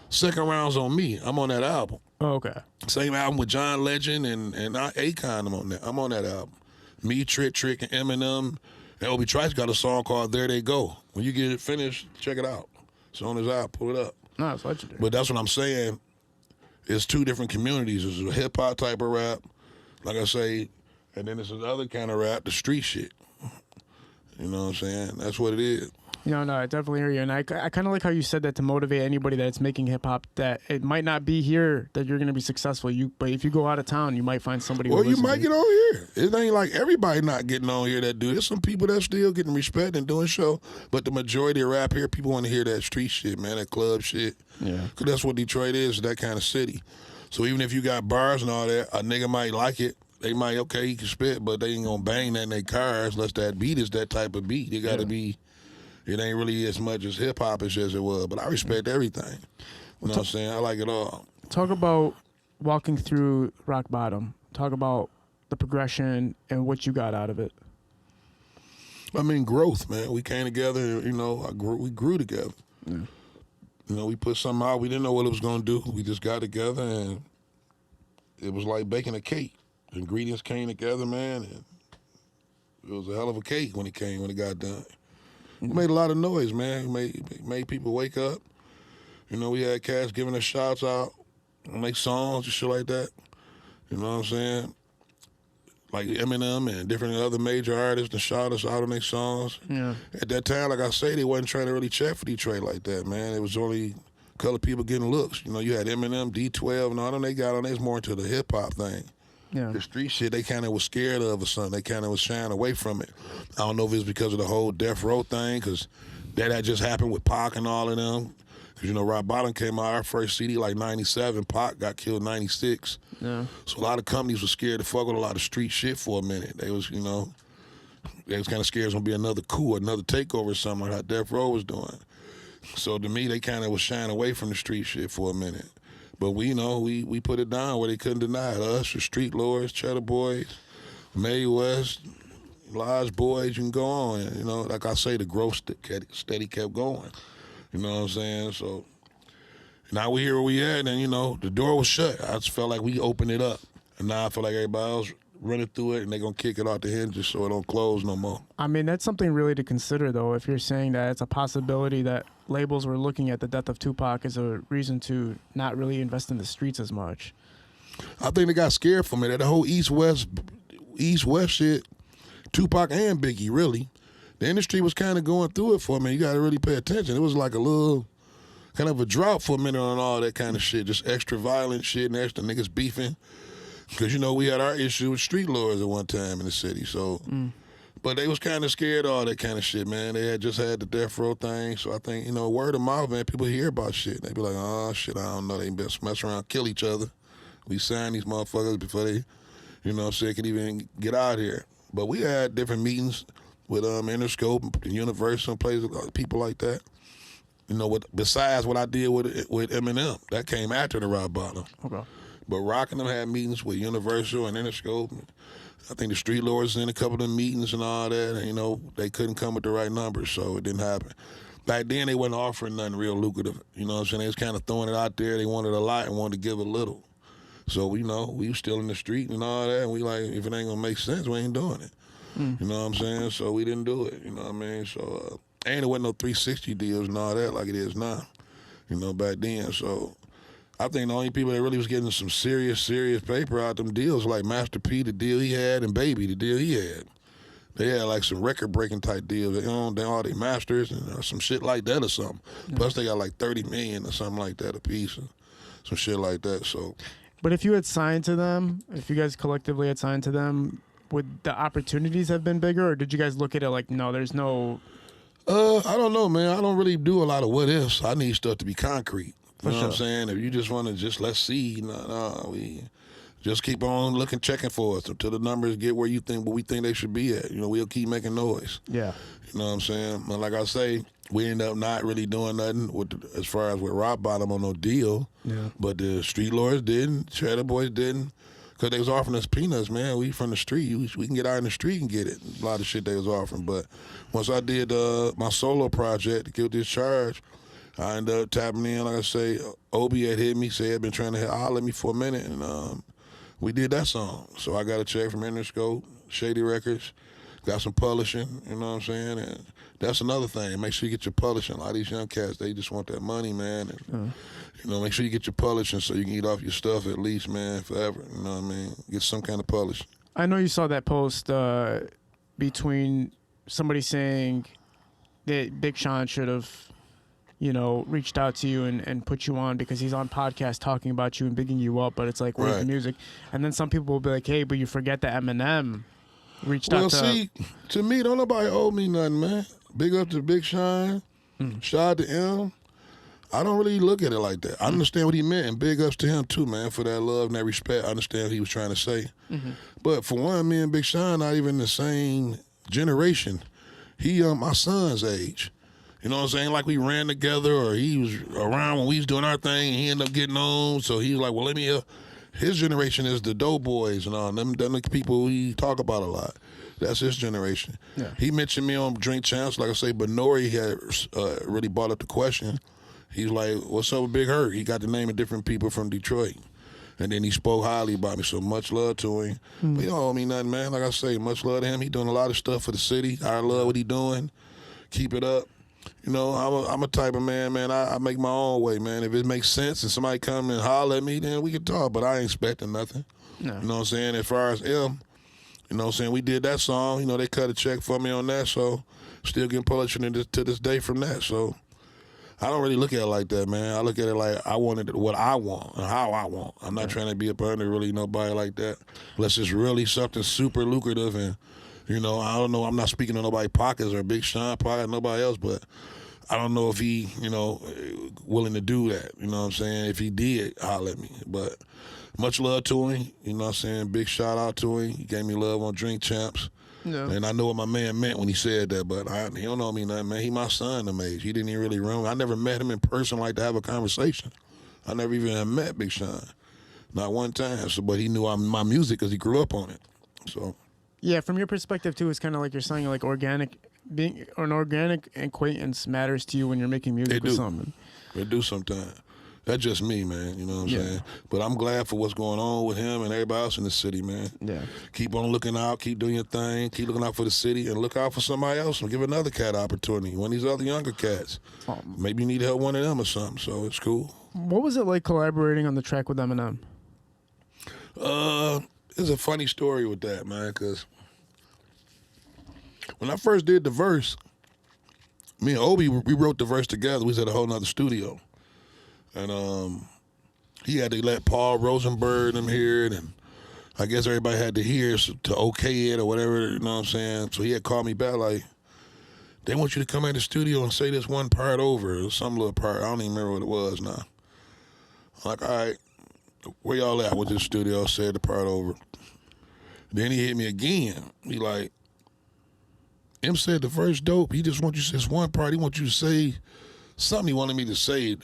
Second Round's on Me. I'm on that album. Oh, okay. Same album with John Legend and Akon. I'm on that album. Me, Trick, and Eminem. And Obi Trice got a song called There They Go. When you get it finished, check it out. It's on his album. Pull it up. No, it's legendary. But that's what I'm saying. It's two different communities. There's a hip-hop type of rap, like I say, and then there's another kind of rap, the street shit. You know what I'm saying? That's what it is. No, I definitely hear you. And I kind of like how you said that to motivate anybody that's making hip-hop, that it might not be here that you're going to be successful. But if you go out of town, you might find somebody Or you might get on here. It ain't like everybody not getting on here that do. There's some people that still getting respect and doing show, but the majority of rap here, people want to hear that street shit, man, that club shit. Yeah. Because that's what Detroit is, that kind of city. So even if you got bars and all that, a nigga might like it. They might, okay, he can spit, but they ain't going to bang that in their cars unless that beat is that type of beat. It got to be... It ain't really as much as hip-hop-ish as it was, but I respect everything. You know what I'm saying? I like it all. Talk about walking through rock bottom. Talk about the progression and what you got out of it. I mean, growth, man. We came together, you know, we grew together. Yeah. You know, we put something out. We didn't know what it was going to do. We just got together, and it was like baking a cake. The ingredients came together, man, and it was a hell of a cake when it got done. We made a lot of noise, man. Made people wake up. You know, we had cats giving us shouts out, make songs and shit like that. You know what I'm saying? Like Eminem and different other major artists that shout us out on their songs. Yeah. At that time, like I say, they wasn't trying to really check for Detroit like that, man. It was only colored people getting looks. You know, you had Eminem, D12, and all them they got on. They was more into the hip-hop thing. Yeah. The street shit, they kind of was scared of or something. They kind of was shying away from it. I don't know if it's because of the whole Death Row thing, because that had just happened with Pac and all of them. Because, you know, Rock Bottom came out, our first CD, like 97. Pac got killed 96. Yeah. So a lot of companies were scared to fuck with a lot of street shit for a minute. They was, you know, they was kind of scared it was going to be another coup or another takeover or something like how Death Row was doing. So to me, they kind of was shying away from the street shit for a minute. But we, you know, we put it down where they couldn't deny it. Us, the Street Lords, Cheddar Boys, May West, Lodge Boys, you can go on. You know, like I say, the growth steady kept going. You know what I'm saying? So now we here where we at, and, you know, the door was shut. I just felt like we opened it up. And now I feel like everybody else running through it, and they're going to kick it out the hinges so it don't close no more. I mean, that's something really to consider, though, if you're saying that it's a possibility that labels were looking at the death of Tupac as a reason to not really invest in the streets as much. I think they got scared from it. That whole East-West shit, Tupac and Biggie, really. The industry was kind of going through it for me. You got to really pay attention. It was like a little kind of a drought for a minute on all that kind of shit, just extra violent shit and extra niggas beefing. Because, you know, we had our issue with street lords at one time in the city, so... But they was kind of scared of all that kind of shit, man. They had just had the Death Row thing, so I think, you know, word of mouth, man, people hear about shit. They be like, oh, shit, I don't know. They been mess around, kill each other. We signed these motherfuckers before they, you know, so they could even get out here. But we had different meetings with Interscope and Universal and places, people like that. You know, besides what I did with Eminem, that came after the rock bottom. Okay. But Rockingham had meetings with Universal and Interscope. I think the Street Lords was in a couple of the meetings and all that. And, you know, they couldn't come with the right numbers, so it didn't happen. Back then, they wasn't offering nothing real lucrative. You know what I'm saying? They was kind of throwing it out there. They wanted a lot and wanted to give a little. So, you know, we was still in the street and all that. And we like, if it ain't going to make sense, we ain't doing it. You know what I'm saying? So we didn't do it. You know what I mean? So, and it wasn't no 360 deals and all that like it is now. You know, back then. So I think the only people that really was getting some serious paper out them deals like Master P, the deal he had, and Baby, the deal he had. They had like some record-breaking type deals. They owned all their masters and some shit like that or something. Plus they got like 30 million or something like that a piece, and some shit like that. So, but if you had signed to them, if you guys collectively had signed to them, would the opportunities have been bigger, or did you guys look at it like, no, there's no? I don't know, man. I don't really do a lot of what ifs. I need stuff to be concrete. You know what I'm saying? If you just want to just let's see, we just keep on looking, checking for us until the numbers get where you think, where we think they should be at. You know, we'll keep making noise. Yeah. You know what I'm saying? But like I say, we end up not really doing nothing with as far as with Rock Bottom on no deal. Yeah. But the Street Lords didn't, Cheddar Boys didn't, because they was offering us peanuts, man. We from the street. We can get out in the street and get it. A lot of shit they was offering. But once I did my solo project, Guilty as Charged, I ended up tapping in. Like I say, Obi had hit me, said, been trying to holler at me for a minute, and we did that song. So I got a check from Interscope, Shady Records, got some publishing, you know what I'm saying? And that's another thing. Make sure you get your publishing. A lot of these young cats, they just want that money, man. And, you know, make sure you get your publishing so you can eat off your stuff at least, man, forever. You know what I mean? Get some kind of publishing. I know you saw that post between somebody saying that Big Sean should have, you know, reached out to you and put you on because he's on podcast talking about you and bigging you up, but it's like, where's the music? And then some people will be like, hey, but you forget that Eminem reached out to... Well, see, to me, don't nobody owe me nothing, man. Big up to Big Sean. Shout out to M. I don't really look at it like that. I understand what he meant, and big ups to him too, man, for that love and that respect. I understand what he was trying to say. But for one, me and Big Sean not even the same generation. He my son's age. You know what I'm saying? Like we ran together, or he was around when we was doing our thing, and he ended up getting on. So he was like, well, let me... his generation is the Doughboys and all them people we talk about a lot. That's his generation. Yeah. He mentioned me on Drink Champs, like I say, but Nori had really brought up the question. He's like, what's up with Big Herk? He got the name of different people from Detroit. And then he spoke highly about me, so much love to him. But you don't owe me nothing, man. Like I say, much love to him. He doing a lot of stuff for the city. I love what he doing. Keep it up. You know, I'm a type of man, I make my own way, man. If it makes sense and somebody come and holler at me, then we can talk. But I ain't expecting nothing. No. You know what I'm saying? As far as M, you know what I'm saying? We did that song. You know, they cut a check for me on that, so still getting publishing to this day from that. So I don't really look at it like that, man. I look at it like I wanted what I want and how I want. I'm not trying to be up under really nobody like that. Unless it's really something super lucrative and, you know, I don't know. I'm not speaking to nobody's pockets or Big Sean pocket, nobody else, but I don't know if he, you know, willing to do that. You know what I'm saying? If he did, holler at me. But much love to him. You know what I'm saying? Big shout out to him. He gave me love on Drink Champs. Yeah. And I know what my man meant when he said that, but he don't know me nothing, man. He my son, them age. He didn't even really run. I never met him in person like to have a conversation. I never even met Big Sean. Not one time. So, but he knew my music because he grew up on it. So. Yeah, from your perspective too, it's kind of like you're saying, like being an organic acquaintance matters to you when you're making music with someone. It do sometimes. That's just me, man. You know what I'm saying? But I'm glad for what's going on with him and everybody else in the city, man. Yeah. Keep on looking out. Keep doing your thing. Keep looking out for the city and look out for somebody else and give another cat opportunity. One of these other younger cats. Maybe you need to help one of them or something. So it's cool. What was it like collaborating on the track with Eminem? There's a funny story with that, man, because when I first did the verse, me and Obi, we wrote the verse together. We was at a whole nother studio. And he had to let Paul Rosenberg them hear it, and I guess everybody had to hear it to okay it or whatever, you know what I'm saying? So he had called me back like, they want you to come in the studio and say this one part over, or some little part. I don't even remember what it was now. I'm like, all right, where y'all at? I went to the studio, said the part over. Then he hit me again. He like, M said the verse dope. He just wants you to say this one part. He wants you to say something he wanted me to say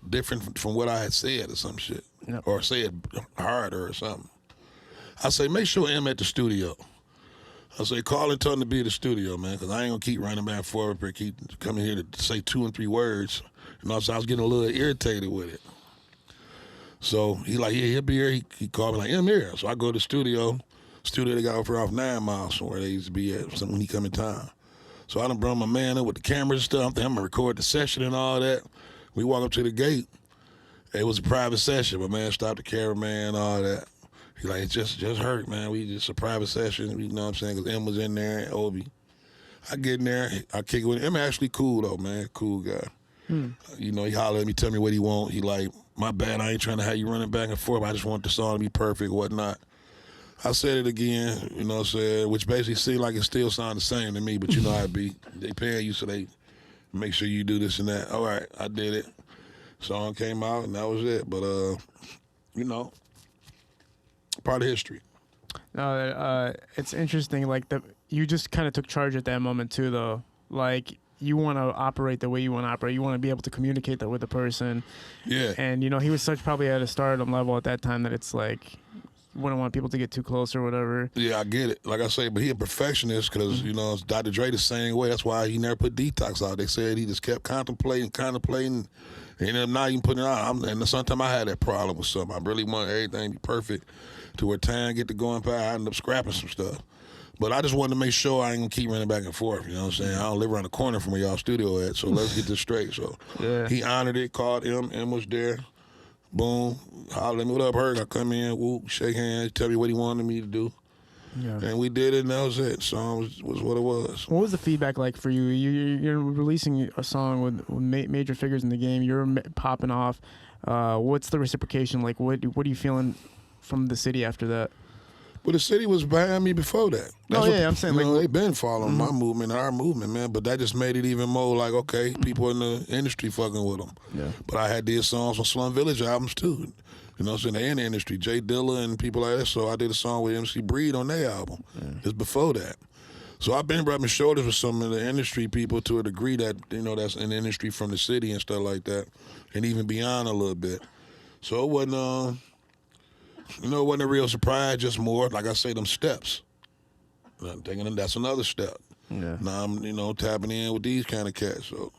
different from what I had said or some shit. Yep. or say it harder or something. I say, make sure M at the studio. I say, call and tell him to be at the studio, man, because I ain't going to keep running back and forth or keep coming here to say 2 and 3 words. And also, I was getting a little irritated with it. So he like, yeah, he'll be here. He called me like, M here. So I go to the studio. Studio they got over off 9 miles from where they used to be at when he come in town. So I done brought my man up with the cameras and stuff. I'm going to record the session and all that. We walk up to the gate. It was a private session. My man stopped the cameraman and all that. He like, just Herk, man. We just a private session. You know what I'm saying? Because M was in there and Obi. I get in there. I kick it with him. M actually cool, though, man. Cool guy. You know, he holler at me, tell me what he want. He like, my bad, I ain't trying to have you running back and forth. I just want the song to be perfect, whatnot. I said it again, you know what I'm saying, which basically seemed like it still sounded the same to me, but you know how it be. They paying you, so they make sure you do this and that. All right, I did it. Song came out, and that was it. But, you know, part of history. No, it's interesting. Like, you just kind of took charge at that moment, too, though. Like, you want to operate the way you want to operate. You want to be able to communicate that with the person. Yeah. And, you know, he was such probably at a stardom level at that time that it's like, you wouldn't want people to get too close or whatever. Yeah, I get it. Like I say, but he a perfectionist because, you know, Dr. Dre the same way. That's why he never put Detox out. They said he just kept contemplating, and ended up not even putting it out. And sometimes I had that problem with something. I really want everything to be perfect to where time get to going by. I ended up scrapping some stuff. But I just wanted to make sure I ain't going to keep running back and forth. You know what I'm saying? I don't live around the corner from where y'all studio at, so let's get this straight. So He honored it, called him. M was there. Boom. Hollered at me, what up, Herk? I come in, whoop, shake hands, tell me what he wanted me to do. Yeah. And we did it, and that was it. Song was what it was. What was the feedback like for you? You're releasing a song with major figures in the game. You're popping off. What's the reciprocation like? What are you feeling from the city after that? Well, the city was behind me before that. I'm saying, like, they've been following my movement, our movement, man. But that just made it even more like, okay, people in the industry fucking with them. Yeah. But I had did songs on Slum Village albums too. You know what I'm saying? They in the industry, Jay Dilla and people like that. So I did a song with MC Breed on their album. Yeah. It's before that. So I've been rubbing shoulders with some of the industry people to a degree that, you know, that's in the industry from the city and stuff like that, and even beyond a little bit. So it wasn't. You know, it wasn't a real surprise, just more, like I say, them steps. I'm thinking that's another step. Yeah. Now I'm, you know, tapping in with these kind of cats. So,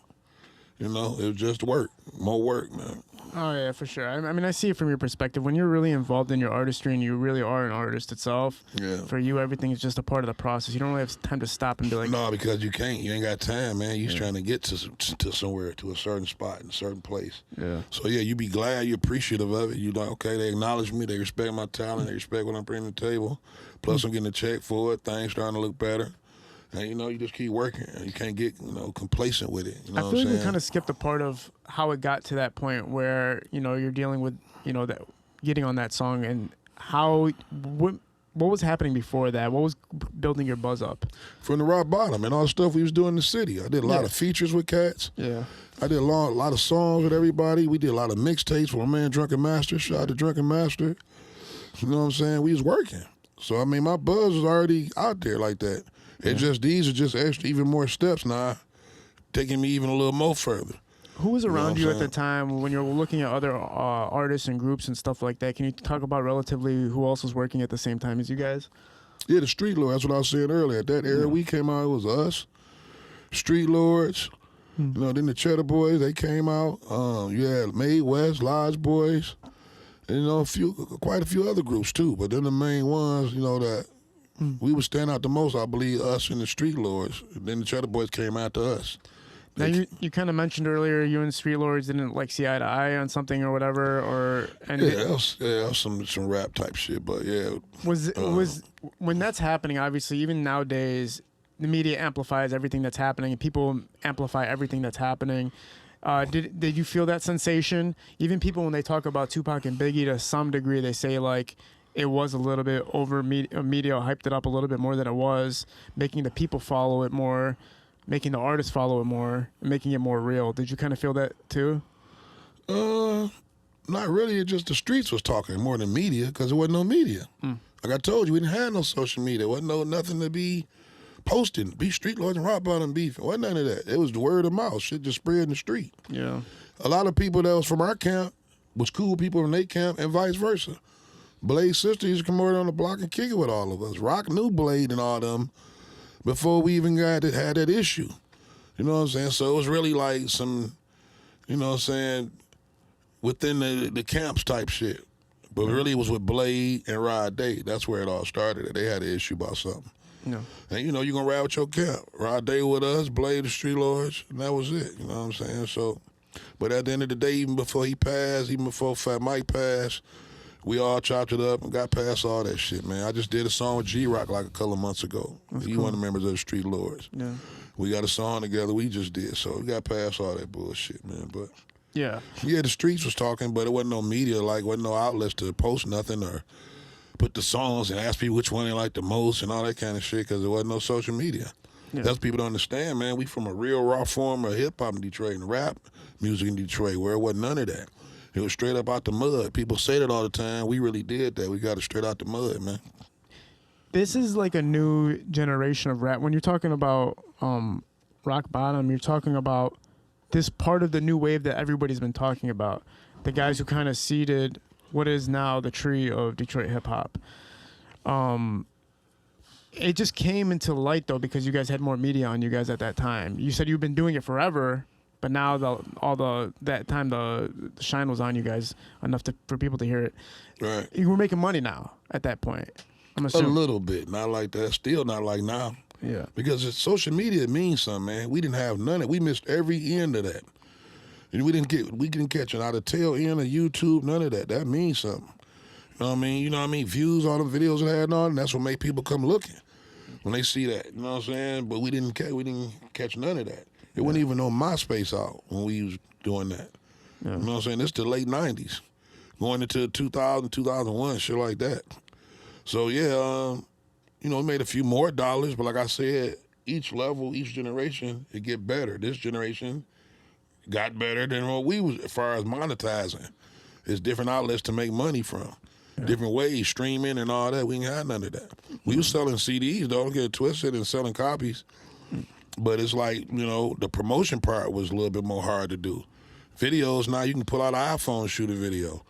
you know, it was just work, more work, man. Oh, yeah, for sure. I mean, I see it from your perspective. When you're really involved in your artistry and you really are an artist itself, for you, everything is just a part of the process. You don't really have time to stop and be like... No, because you can't. You ain't got time, man. You're trying to get to somewhere, to a certain spot, in a certain place. Yeah. So, yeah, you be glad, you're appreciative of it. You like, okay, they acknowledge me, they respect my talent, they respect what I'm bringing to the table. Plus, I'm getting a check for it. Things starting to look better. And, you know, you just keep working. You can't get, you know, complacent with it. You know I feel like we kind of skipped a part of how it got to that point where, you know, you're dealing with, you know, that getting on that song and what was happening before that? What was building your buzz up? From the rock bottom and all the stuff we was doing in the city. I did a lot of features with cats. Yeah. I did a lot of songs with everybody. We did a lot of mixtapes for my man Drunken Master. Shout out to Drunken Master. You know what I'm saying? We was working. So, I mean, my buzz was already out there like that. It's just these are just extra, even more steps now, taking me even a little more further. Who was around you at the time when you were looking at other artists and groups and stuff like that? Can you talk about relatively who else was working at the same time as you guys? Yeah, the Street Lords. That's what I was saying earlier. At that era we came out, it was us, Street Lords. You know, then the Cheddar Boys, they came out. You had Made West, Lodge Boys, and, you know, quite a few other groups too. But then the main ones, you know, that we would stand out the most, I believe, us and the Street Lords. And then the Cheddar Boys came after us. Now, you kind of mentioned earlier you and Street Lords didn't like see eye to eye on something or whatever, that was some rap type shit, but yeah. Was when that's happening, obviously, even nowadays, the media amplifies everything that's happening, and people amplify everything that's happening. Did you feel that sensation? Even people, when they talk about Tupac and Biggie, to some degree, they say, like, it was a little bit over media hyped it up a little bit more than it was, making the people follow it more, making the artists follow it more, and making it more real. Did you kind of feel that too? Not really. It just the streets was talking more than media because there wasn't no media. Like I told you, we didn't have no social media. There wasn't nothing to be posting. Be Street Lords and rock bottom beef. It wasn't none of that. It was the word of mouth. Shit just spread in the street. Yeah. A lot of people that was from our camp was cool with people from their camp and vice versa. Blade's sister used to come over on the block and kick it with all of us. Rock knew Blade and all them before we even had that issue. You know what I'm saying? So it was really like some, you know what I'm saying, within the camps type shit. But really it was with Blade and Rod Day. That's where it all started. They had an issue about something. No. And you know, you're gonna ride with your camp. Rod Day with us, Blade the Street Lords, and that was it. You know what I'm saying? So, but at the end of the day, even before he passed, even before Fat Mike passed, we all chopped it up and got past all that shit, man. I just did a song with G-Rock like a couple of months ago. He one of the members of the Street Lords. Yeah. We got a song together we just did, so we got past all that bullshit, man. But yeah, the streets was talking, but it wasn't no media, like wasn't no outlets to post nothing or put the songs and ask people which one they like the most and all that kind of shit because there wasn't no social media. Yeah. That's what people don't understand, man. We from a real raw form of hip-hop in Detroit and rap music in Detroit where it wasn't none of that. It was straight up out the mud. People say that all the time. We really did that. We got it straight out the mud, man. This is like a new generation of rap. When you're talking about rock bottom, you're talking about this part of the new wave that everybody's been talking about. The guys who kind of seeded what is now the tree of Detroit hip hop. It just came into light though because you guys had more media on you guys at that time. You said you've been doing it forever, but now that time the shine was on you guys enough for people to hear it. Right. You were making money now at that point. I'm a little bit, not like that. Still not like now. Yeah. Because social media means something, man. We didn't have none of it. We missed every end of that. And we didn't catch it out of tail end of YouTube, none of that. That means something. You know what I mean? You know what I mean? Views, all the videos it had on, and that's what made people come looking when they see that. You know what I'm saying? But we didn't catch none of that. It wasn't even no MySpace out when we was doing that. Yeah. You know what I'm saying? It's the late 90s. Going into 2000, 2001, shit like that. So, yeah, you know, we made a few more dollars, but like I said, each level, each generation, it get better. This generation got better than what we was as far as monetizing. It's different outlets to make money from. Yeah. Different ways, streaming and all that. We ain't had none of that. We was selling CDs, though, don't get it twisted, and selling copies. But it's like, you know, the promotion part was a little bit more hard to do. Videos, now you can pull out an iPhone and shoot a video.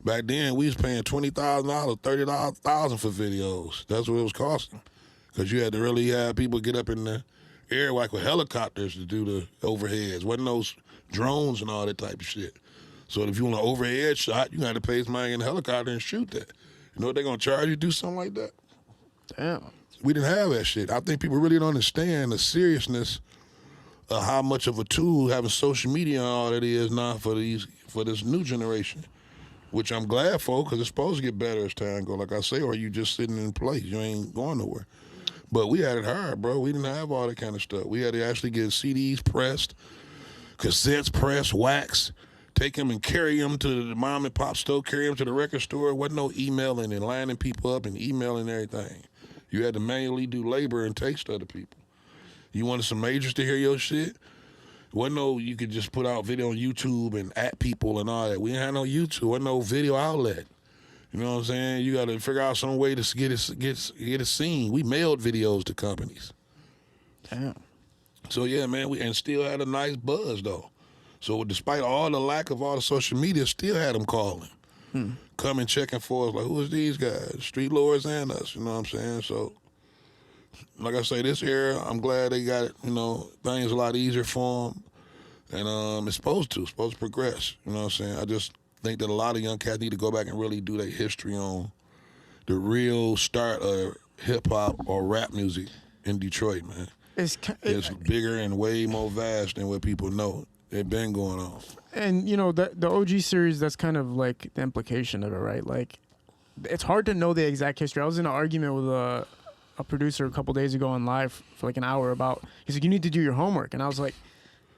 Back then, we was paying $20,000, $30,000 for videos. That's what it was costing. Because you had to really have people get up in the air like with helicopters to do the overheads. Wasn't those drones and all that type of shit. So if you want an overhead shot, you got to pay somebody in a helicopter and shoot that. You know what they're going to charge you to do something like that? Damn. We didn't have that shit. I think people really don't understand the seriousness of how much of a tool having social media and all that is now for this new generation. Which I'm glad for, because it's supposed to get better as time go, like I say, or you just sitting in place. You ain't going nowhere. But we had it hard, bro. We didn't have all that kind of stuff. We had to actually get CDs pressed, cassettes pressed, wax, take them and carry them to the mom and pop store, carry them to the record store. There wasn't no emailing and lining people up and emailing everything. You had to manually do labor and take stuff to people. You wanted some majors to hear your shit? Wasn't no, you could just put out video on YouTube and at people and all that. We didn't have no YouTube. Wasn't no video outlet. You know what I'm saying? You got to figure out some way to get it seen. We mailed videos to companies. Damn. So yeah, man, and still had a nice buzz though. So despite all the lack of all the social media, still had them calling, coming checking for us like, who is these guys? Street Lords and us. You know what I'm saying? So. Like I say, this era, I'm glad they got it, you know, things a lot easier for them. And it's supposed to progress. You know what I'm saying? I just think that a lot of young cats need to go back and really do their history on the real start of hip-hop or rap music in Detroit, man. It's bigger and way more vast than what people know. It's been going on. And, you know, the OG series, that's kind of like the implication of it, right? Like, it's hard to know the exact history. I was in an argument with a producer a couple days ago on live for like an hour about, he's like, you need to do your homework. And I was like,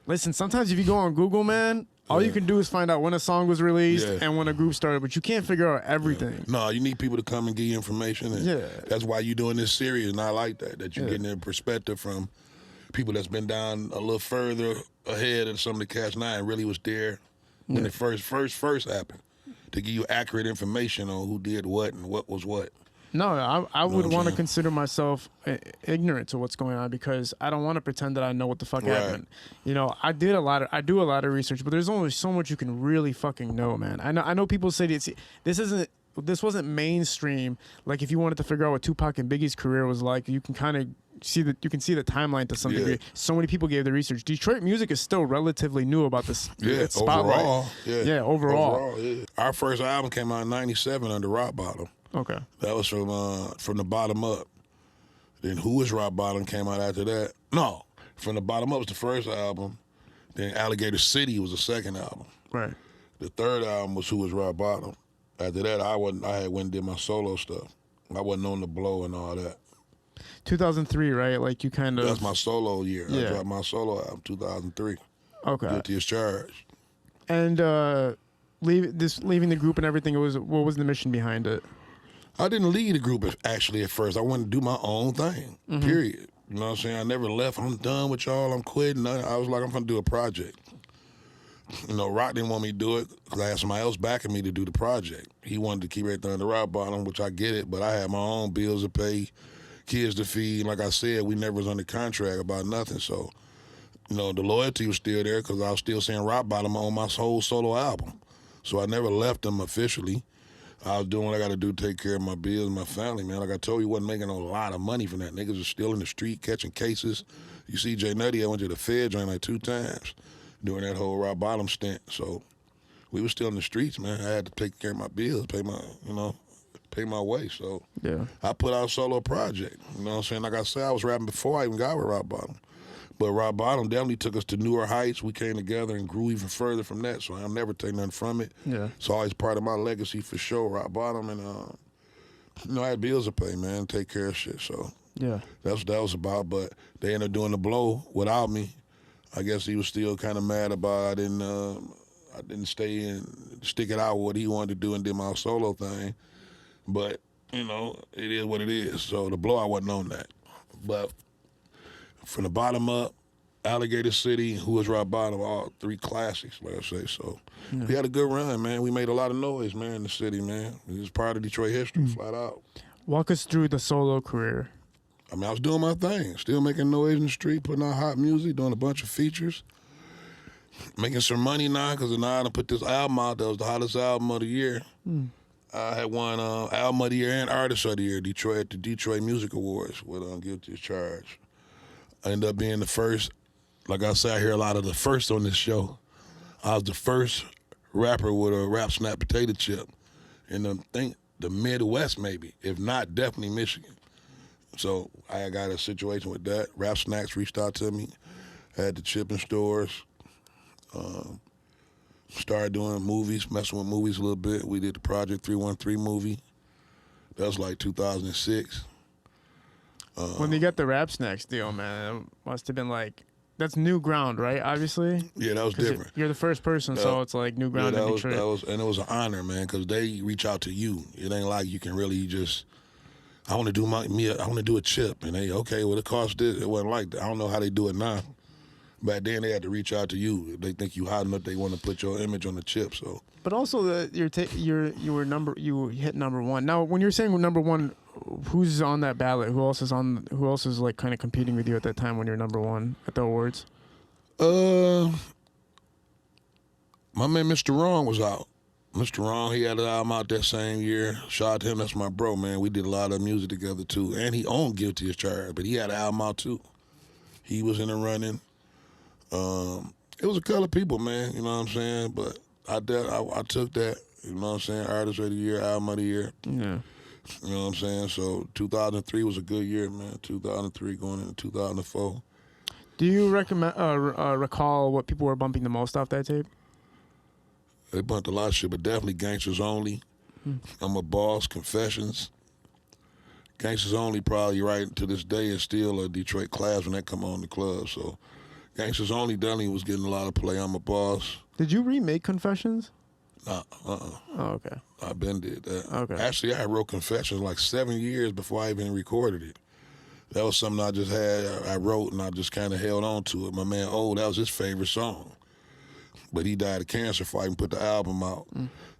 listen, sometimes if you go on Google, man, all you can do is find out when a song was released and when a group started, but you can't figure out everything. No, you need people to come and give you information. And that's why you're doing this series, and I like that you're getting a perspective from people that's been down a little further ahead of some of the cats now and really was there when it first happened, to give you accurate information on who did what and what was what. No, I what would I'm want to saying? consider myself ignorant to what's going on because I don't want to pretend that I know what the fuck Right. happened. You know, I do a lot of research, but there's only so much you can really fucking know, man. I know people say this wasn't mainstream. Like if you wanted to figure out what Tupac and Biggie's career was like, you can kind of see the timeline to some Yeah. degree. So many people gave the research. Detroit music is still relatively new about this. Yeah, its spotlight. overall. Yeah, overall. yeah. Our first album came out in '97 under Rock Bottom. Okay. That was from the bottom up. Then Who Is Rock Bottom came out after that. No, From the Bottom Up was the first album. Then Alligator City was the second album. Right. The third album was Who Is Rock Bottom. After that, I had went and did my solo stuff. I wasn't on the blow and all that. 2003, right? Like you kind of. That's my solo year. Yeah. I dropped my solo album 2003. Okay. Guilty as charged. And leaving the group and everything. What was the mission behind it? I didn't lead the group actually at first. I wanted to do my own thing, period. You know what I'm saying? I never left. I'm done with y'all. I'm quitting. I was like, I'm going to do a project. You know, Rock didn't want me to do it because I had somebody else backing me to do the project. He wanted to keep everything on the Rock Bottom, which I get it, but I had my own bills to pay, kids to feed. Like I said, we never was under contract about nothing. So, you know, the loyalty was still there because I was still saying Rock Bottom on my whole solo album. So I never left them officially. I was doing what I got to do to take care of my bills and my family, man. Like I told you, wasn't making a lot of money from that. Niggas was still in the street catching cases. You see Jay Nutty, I went to the Fed joint like 2 times during that whole Rock Bottom stint. So we was still in the streets, man. I had to take care of my bills, pay my way. So Yeah. I put out a solo project. You know what I'm saying? Like I said, I was rapping before I even got with Rock Bottom. But Rock Bottom definitely took us to newer heights. We came together and grew even further from that. So I'll never take nothing from it. Yeah. It's always part of my legacy for sure, Rock Bottom. And, you know, I had bills to pay, man, take care of shit. So Yeah. that's what that was about. But they ended up doing the blow without me. I guess he was still kind of mad about I didn't stay and stick it out with what he wanted to do and did my solo thing. But, you know, it is what it is. So the blow, I wasn't on that. But From the Bottom Up, Alligator City, Who Was Rock Bottom, all 3 classics, like I say. So we had a good run, man. We made a lot of noise, man, in the city, man. It was part of Detroit history, flat out. Walk us through the solo career. I mean, I was doing my thing, still making noise in the street, putting out hot music, doing a bunch of features, making some money now because now I done put this album out that was the hottest album of the year. I had won Album of the Year and Artist of the Year at the Detroit Music Awards with Guilty as Charged. I ended up being the first. Like I say, I hear a lot of the first on this show. I was the first rapper with a rap snap potato chip in the Midwest, maybe, if not definitely Michigan. So I got a situation with that. Rap Snacks reached out to me, had the chip in stores, started doing movies, messing with movies a little bit. We did the Project 313 movie. That was like 2006. When you got the Rap Snacks deal, man, it must have been like, that's new ground, right? Obviously. Yeah, that was different. You're the first person, so it's like new ground in Detroit. And it was an honor, man, because they reach out to you. It ain't like you can really just, I want to do I want to do a chip, and they, okay, well, it costs this. It wasn't like that. I don't know how they do it now. Back then, they had to reach out to you. If they think you hot enough, they want to put your image on the chip. So. But also, you hit number 1. Now, when you're saying number 1, who's on that ballot? Who else is like kind of competing with you at that time when you're number 1 at the awards? My man Mr. Wrong was out. Mr. Wrong, he had an album out that same year. Shout out to him, that's my bro, man. We did a lot of music together too. And he owned Guilty as Charged, but he had an album out too. He was in the running. It was a couple of people, man, you know what I'm saying? But I took that, you know what I'm saying, Artist of the Year, Album of the Year. Yeah. You know what I'm saying? So 2003 was a good year, man. 2003 going into 2004. Do you recall what people were bumping the most off that tape? They bumped a lot of shit, but definitely Gangsters Only. I'm a Boss, Confessions. Gangsters Only probably right to this day is still a Detroit class when that come on the club. So Gangsters Only definitely was getting a lot of play. I'm a Boss. Did you remake Confessions? Nah, Oh, okay. I been did that. Okay. Actually, I wrote Confessions like 7 years before I even recorded it. That was something I just had, I wrote, and I just kind of held on to it. My man, that was his favorite song. But he died of cancer before I even put the album out.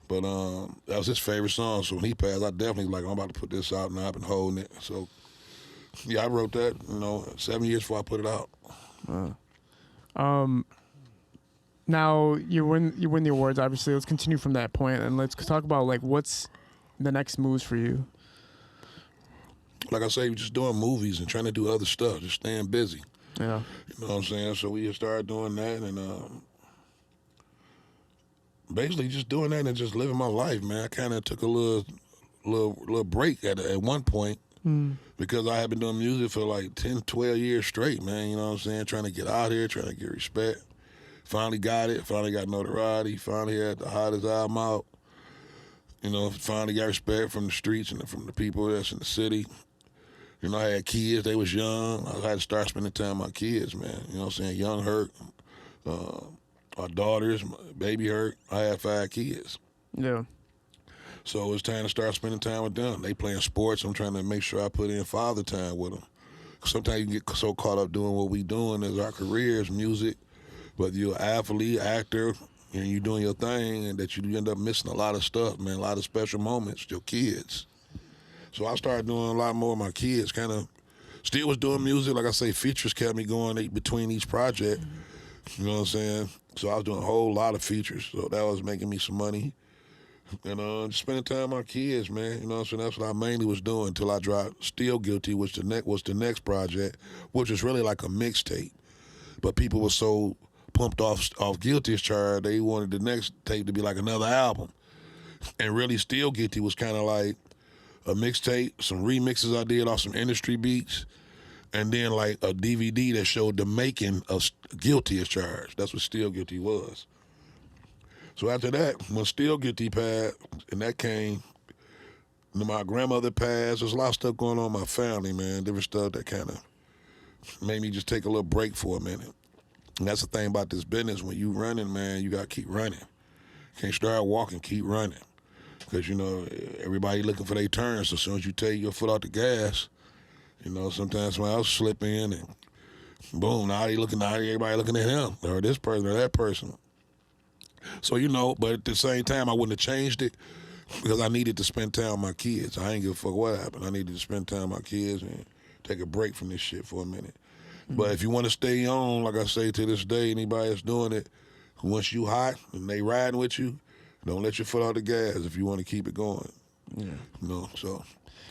But that was his favorite song. So when he passed, I definitely was like, I'm about to put this out, and I've been holding it. So yeah, I wrote that, 7 years before I put it out. Now you win the awards. Obviously, let's continue from that point, and let's talk about like what's the next moves for you. Like I say, just doing movies and trying to do other stuff, just staying busy. Yeah. You know what I'm saying? So we started doing that, and basically just doing that and just living my life, man. I kind of took a little break at one point because I had been doing music for like 10, 12 years straight, man. You know what I'm saying? Trying to get out here, trying to get respect. Finally got it. Finally got notoriety. Finally had the hottest album out. Finally got respect from the streets and from the people that's in the city. I had kids. They was young. I had to start spending time with my kids, man. You know what I'm saying? Young Herk, our daughters, my baby Herk. I had 5 kids. Yeah. So it's time to start spending time with them. They playing sports. I'm trying to make sure I put in father time with them. Sometimes you can get so caught up doing what we doing as our careers, music, whether you're an athlete, actor, and you doing your thing, and that you end up missing a lot of stuff, man, a lot of special moments, your kids. So I started doing a lot more of my kids, kind of still was doing music. Like I say, features kept me going between each project. You know what I'm saying? So I was doing a whole lot of features. So that was making me some money. And just spending time with my kids, man. You know what I'm saying? That's what I mainly was doing until I dropped Still Guilty, which was the next project, which was really like a mixtape. But people were so pumped off Guilty's chart, they wanted the next tape to be like another album. And really Still Guilty was kind of like a mixtape, some remixes I did off some industry beats, and then like a DVD that showed the making of Guilty as Charged. That's what Still Guilty was. So after that, when Still Guilty passed, and that came, my grandmother passed, there's a lot of stuff going on in my family, man, different stuff that kind of made me just take a little break for a minute. And that's the thing about this business. When you running, man, you got to keep running. Can't start walking, keep running. Because, everybody looking for their turn. So as soon as you take your foot off the gas, sometimes someone else slip in and boom, now everybody looking at him or this person or that person. So, but at the same time, I wouldn't have changed it because I needed to spend time with my kids. I ain't give a fuck what happened. I needed to spend time with my kids and take a break from this shit for a minute. But if you want to stay on, like I say to this day, anybody that's doing it, once you hot and they riding with you, don't let your foot off the gas if you want to keep it going. Yeah. So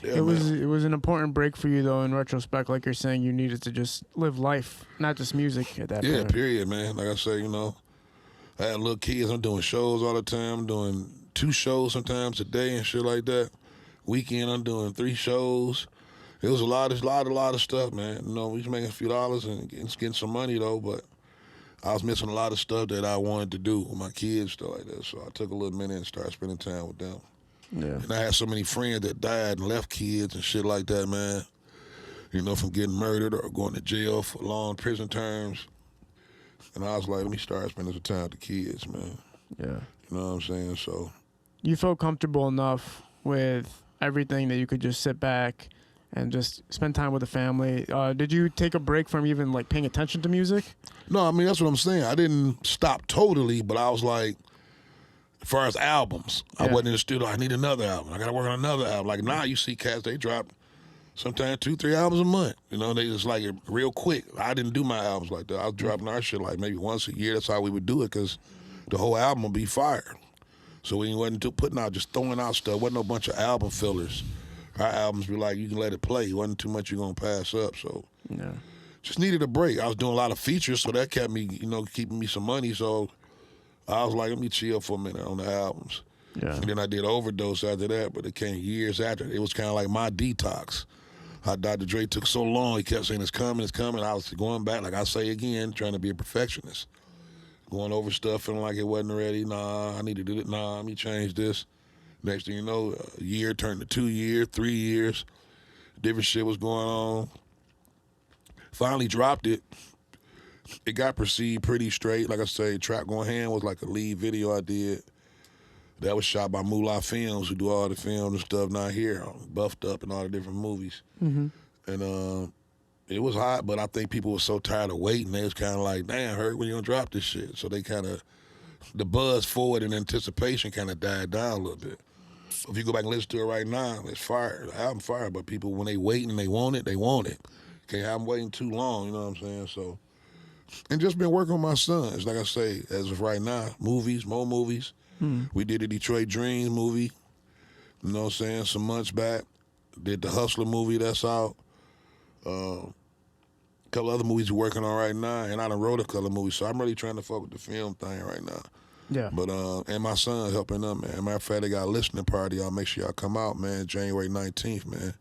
yeah, it was an important break for you though. In retrospect, like you're saying, you needed to just live life, not just music at that point. Yeah, period, man. Like I say, I had little kids. I'm doing shows all the time. I'm doing 2 shows sometimes a day and shit like that. Weekend, I'm doing 3 shows. It was a lot of stuff, man. We was making a few dollars and getting some money though, but I was missing a lot of stuff that I wanted to do with my kids, stuff like that. So I took a little minute and started spending time with them. Yeah. And I had so many friends that died and left kids and shit like that, man. From getting murdered or going to jail for long prison terms. And I was like, let me start spending some time with the kids, man. Yeah. You know what I'm saying? So you felt comfortable enough with everything that you could just sit back and just spend time with the family. Did you take a break from even like paying attention to music? No, I mean, that's what I'm saying. I didn't stop totally, but I was like, as far as albums, I wasn't in the studio. I need another album. I got to work on another album. Like now you see cats, they drop sometimes 2-3 albums a month. They just like it real quick. I didn't do my albums like that. I was dropping our shit like maybe once a year. That's how we would do it because the whole album would be fire. So we wasn't putting out, just throwing out stuff. Wasn't no bunch of album fillers. Our albums be like, you can let it play. It wasn't too much you're going to pass up. So just needed a break. I was doing a lot of features, so that kept me, keeping me some money. So I was like, let me chill for a minute on the albums. Yeah. And then I did Overdose after that, but it came years after. It was kind of like my detox. How Dr. Dre took so long, he kept saying it's coming, it's coming. I was going back, like I say again, trying to be a perfectionist. Going over stuff, feeling like it wasn't ready. Nah, I need to do it. Nah, let me change this. Next thing you know, a year turned to 2 years, 3 years. Different shit was going on. Finally dropped it. It got perceived pretty straight. Like I say, Trap Going Hand was like a lead video I did. That was shot by Moolah Films, who do all the film and stuff now here, Buffed Up and all the different movies. Mm-hmm. And it was hot, but I think people were so tired of waiting. They was kind of like, damn, Herk, when you gonna drop this shit? So they kind of the buzz for it and anticipation kind of died down a little bit. If you go back and listen to it right now, it's fire. The album fire, but people, when they waiting and they want it, they want it. Can't have them waiting too long, you know what I'm saying? So, and just been working on my sons. Like I say, as of right now, movies, more movies. We did a Detroit Dreams movie, you know what I'm saying, some months back. Did the Hustler movie that's out. A couple other movies we're working on right now, and I done wrote a couple of movies, so I'm really trying to fuck with the film thing right now. Yeah. But and my son helping them, man. Matter of fact, they got a listening party. Y'all make sure y'all come out, man. January 19th, man.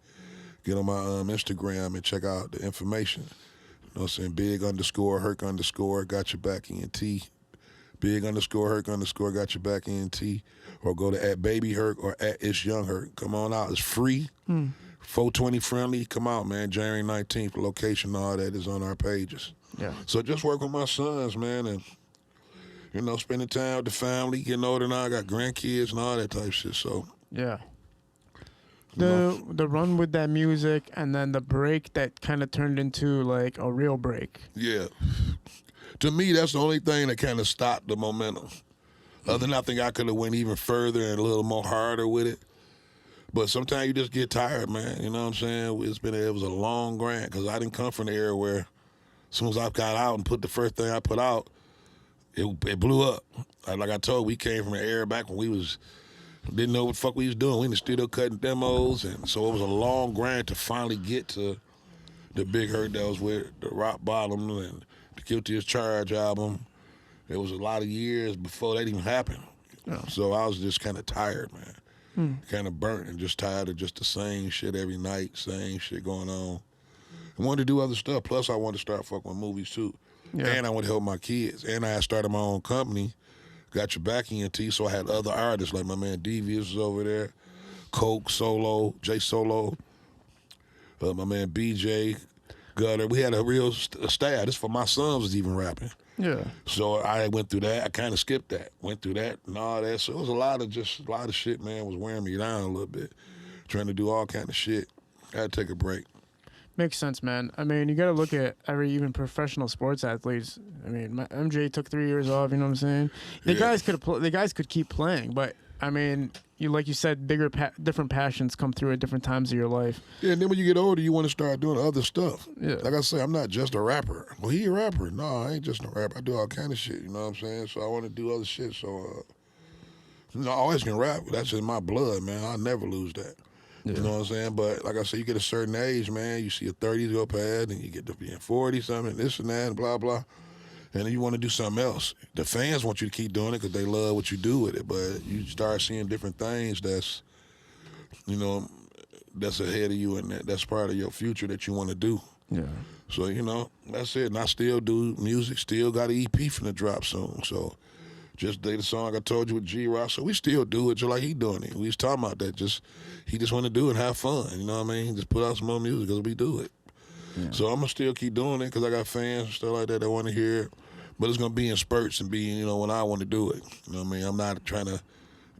Get on my Instagram and check out the information. You know what I'm saying? Big_Herk_ got your back ENT. Big_Herk_ got your back ENT. Or go to @BabyHerk or @It'sYoungHerk. Come on out. It's free. 420 friendly. Come out, man. January 19th. The location, all that is on our pages. Yeah. So just work with my sons, man, and you know, spending time with the family, getting older now. I got grandkids and all that type of shit. So yeah. The run with that music and then the break that kind of turned into like a real break. Yeah. To me, that's the only thing that kind of stopped the momentum. Other than I think I could have went even further and a little more harder with it. But sometimes you just get tired, man. You know what I'm saying? It was a long grind because I didn't come from the era where as soon as I got out and put the first thing I put out, it blew up. Like I told, we came from an era back when we didn't know what the fuck we was doing. We in the studio cutting demos, and so it was a long grind to finally get to the Big Hurt that was with the Rock Bottom and the Guilty as Charged album. It was a lot of years before that even happened. So I was just kind of tired, man. Kind of burnt and just tired of just the same shit every night, same shit going on. I wanted to do other stuff. Plus, I wanted to start fucking with movies, too. Yeah. And I wanted to help my kids. And I had started my own company, Got Your Back ENT, so I had other artists, like my man Devious was over there, Coke, Solo, J Solo, my man BJ, Gutter. We had a real staff. This for my sons was even rapping. Yeah. So I went through that. I kind of skipped that. Went through that and all that. So it was a lot of shit, man, was wearing me down a little bit. Trying to do all kind of shit. I had to take a break. Makes sense, man. I mean, you got to look at even professional sports athletes. I mean, MJ took 3 years off. You know what I'm saying? The guys could keep playing, but I mean, like you said, different passions come through at different times of your life. Yeah, and then when you get older, you want to start doing other stuff. Yeah. Like I say, I'm not just a rapper. Well, he a rapper. No, I ain't just a rapper. I do all kind of shit. You know what I'm saying? So I want to do other shit. So, I always can rap. That's in my blood, man. I'll never lose that. Yeah. You know what I'm saying? But like I said, you get a certain age, man. You see your 30s go past, and you get to being 40 something, this and that, and blah blah. And then you want to do something else. The fans want you to keep doing it because they love what you do with it. But you start seeing different things that's ahead of you, and that's part of your future that you want to do. Yeah. So that's it. And I still do music. Still got an EP finna drop soon. So. Just did a song I told you with G-Rock, so we still do it just like he doing it. We was talking about that. He just want to do it and have fun, you know what I mean? Just put out some more music because we do it. Yeah. So I'm going to still keep doing it because I got fans and stuff like that want to hear it. But it's going to be in spurts and be, when I want to do it. You know what I mean? I'm not trying to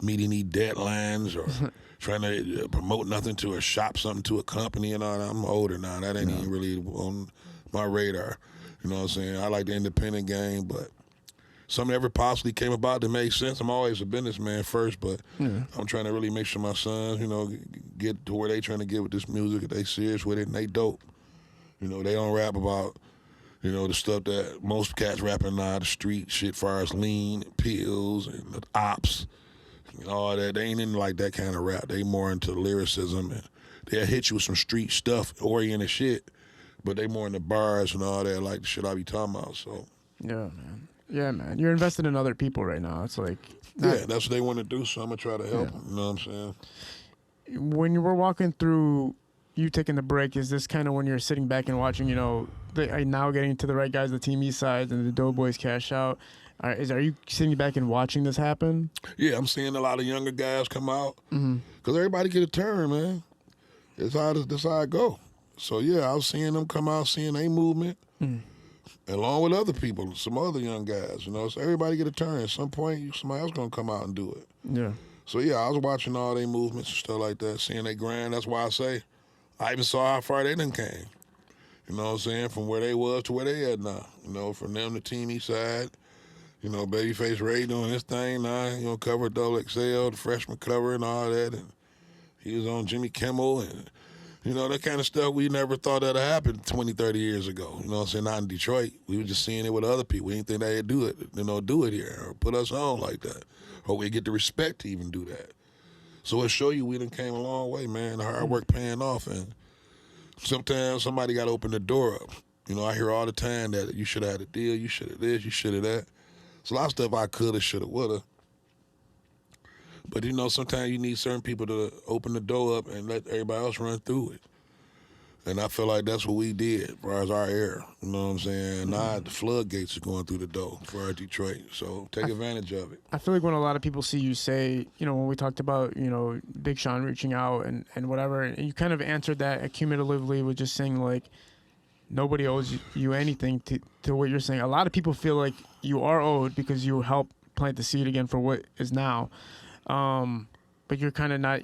meet any deadlines or trying to promote nothing to or shop something to a company and all that. I'm older now. That ain't even really on my radar. You know what I'm saying? I like the independent game, but something ever possibly came about that made sense. I'm always a businessman first, but I'm trying to really make sure my sons, get to where they trying to get with this music. They serious with it and they dope. They don't rap about, the stuff that most cats rapping now, the street shit, far as lean, pills, and the ops, and all that. They ain't into like that kind of rap. They more into lyricism, and they'll hit you with some street stuff, oriented shit, but they more in the bars and all that, like the shit I be talking about. So yeah, man. Yeah, man. You're invested in other people right now. It's like... that's what they want to do, so I'm going to try to help them. You know what I'm saying? When you were walking through you taking the break, is this kind of when you're sitting back and watching, now getting to the right guys, the Team East Sides and the Doughboys cash out? Are you sitting back and watching this happen? Yeah, I'm seeing a lot of younger guys come out. Because everybody get a turn, man. That's how it go. So, yeah, I was seeing them come out, seeing their movement. Along with other people, some other young guys, so everybody get a turn. At some point, somebody else gonna come out and do it. Yeah. So yeah, I was watching all their movements and stuff like that, seeing they grind. That's why I say, I even saw how far they done came. You know what I'm saying? From where they was to where they at now. From them to Team East Side, You know, Babyface Ray doing his thing now. You know, cover double XL, the freshman cover and all that. And he was on Jimmy Kimmel and, you know, that kind of stuff we never thought that'd happen 20, 30 years ago. You know what I'm saying? Not in Detroit. We were just seeing it with other people. We didn't think they'd do it here or put us on like that. Or we'd get the respect to even do that. So it show you we done came a long way, man. The hard work paying off. And sometimes somebody got to open the door up. You know, I hear all the time that you should have had a deal, you should have this, you should have that. It's a lot of stuff I could have, should have, would have. But, you know, sometimes you need certain people to open the door up and let everybody else run through it. And I feel like that's what we did as far as our era. You know what I'm saying? Now the floodgates are going through the door for our Detroit. So take advantage of it. I feel like when a lot of people see you say, you know, when we talked about, you know, Big Sean reaching out and whatever, and you kind of answered that cumulatively with just saying, like, nobody owes you anything to what you're saying. A lot of people feel like you are owed because you helped plant the seed again for what is now. But you're kind of not...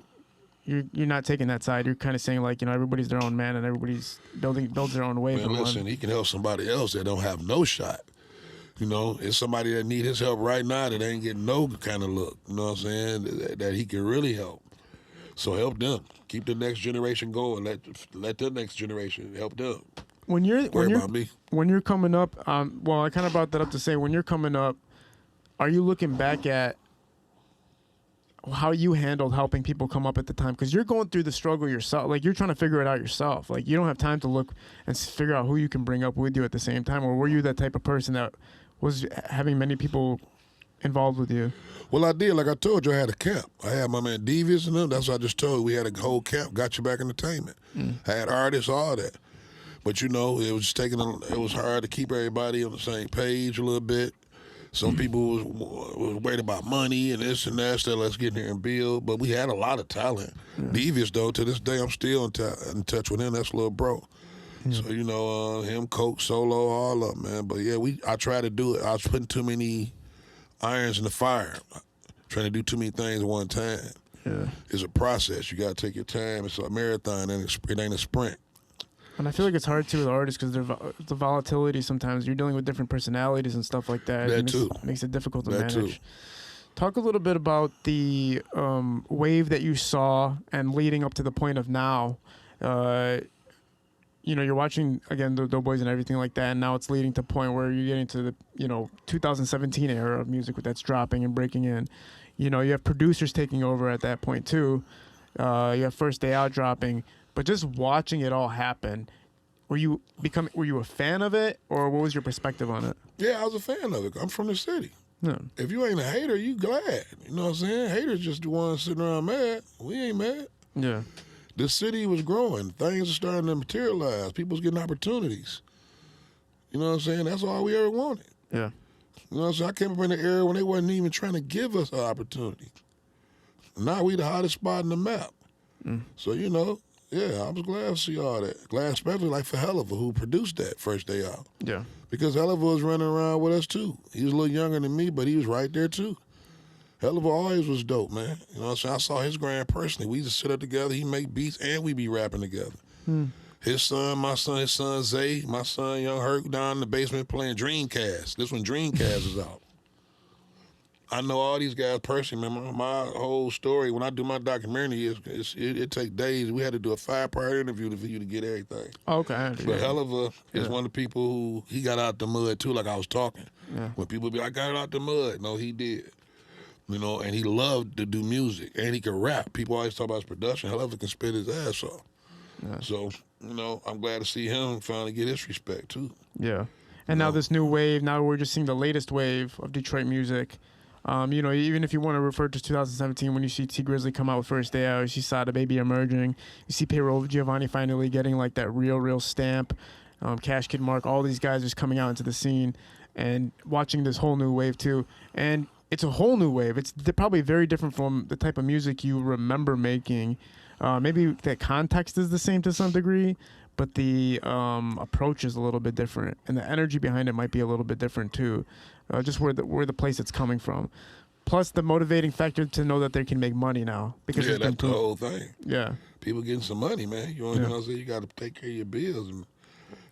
You're not taking that side. You're kind of saying, like, you know, everybody's their own man and everybody's builds their own wave. Man, listen, he can help somebody else that don't have no shot. You know, it's somebody that need his help right now that ain't getting no kind of look. You know what I'm saying? That he can really help. So help them. Keep the next generation going. Let the next generation help them. When you're coming up, well, I kind of brought that up to say, when you're coming up, are you looking back at how you handled helping people come up at the time? Because you're going through the struggle yourself. Like, you're trying to figure it out yourself. Like, you don't have time to look and figure out who you can bring up with you at the same time. Or were you that type of person that was having many people involved with you? Well, I did. Like I told you, I had a camp. I had my man Devious and them. That's what I just told you. We had a whole camp, Got You Back Entertainment. I had artists, all that. But, you know, it was hard to keep everybody on the same page a little bit. Some people was worried about money and this and that, so let's get in here and build. But we had a lot of talent. Devious, though, to this day, I'm still in touch with him. That's little bro. So, you know, him, Coke, Solo, all of them, man. But, yeah, I tried to do it. I was putting too many irons in the fire, trying to do too many things at one time. Yeah. It's a process. You got to take your time. It's a marathon, and it ain't a sprint. And I feel like it's hard, too, with artists because the volatility sometimes. You're dealing with different personalities and stuff like that. That makes it difficult to manage. Too. Talk a little bit about the wave that you saw and leading up to the point of now. You know, you're watching, again, the Doughboys and everything like that, and now it's leading to a point where you're getting to the, you know, 2017 era of music that's dropping and breaking in. You know, you have producers taking over at that point, too. You have First Day Out dropping. But just watching it all happen, were you a fan of it, or what was your perspective on it? Yeah, I was a fan of it. I'm from the city. Yeah. If you ain't a hater, you glad. You know what I'm saying? Haters just the ones sitting around mad. We ain't mad. Yeah. The city was growing. Things are starting to materialize. People's getting opportunities. You know what I'm saying? That's all we ever wanted. Yeah. You know what I'm saying? I came up in the era when they wasn't even trying to give us an opportunity. Now we the hottest spot in the map. So, you know, yeah, I was glad to see all that. Glad especially like for Helliver, who produced that First Day Out. Yeah. Because Helliver was running around with us, too. He was a little younger than me, but he was right there, too. Helliver always was dope, man. You know what I'm saying? I saw his grand personally. We used to sit up together. He make beats, and we be rapping together. His son, my son, his son Zay, my son Young Herk down in the basement playing Dreamcast. This when Dreamcast is out. I know all these guys personally, man. My whole story, when I do my documentary, it takes days. We had to do a 5-part interview for you to get everything. Okay. But Helliver is one of the people who, he got out the mud, too, like I was talking. Yeah. When people be like, I got it out the mud. No, he did. You know, and he loved to do music, and he could rap. People always talk about his production. Helliver can spit his ass off. Yeah. So, you know, I'm glad to see him finally get his respect, too. Yeah. And now this new wave, now we're just seeing the latest wave of Detroit music. You know, even if you want to refer to 2017, when you see T Grizzly come out with First Day Out, you see Sada Baby emerging, you see Payroll Giovanni finally getting like that real stamp, Cash Kid Mark, all these guys just coming out into the scene and watching this whole new wave too. And it's a whole new wave. It's probably very different from the type of music you remember making. Maybe the context is the same to some degree, but the approach is a little bit different, and the energy behind it might be a little bit different too. Just where the place it's coming from, plus the motivating factor to know that they can make money now because that's the whole thing. Yeah, people getting some money, man. You know what I'm saying? You got to take care of your bills, and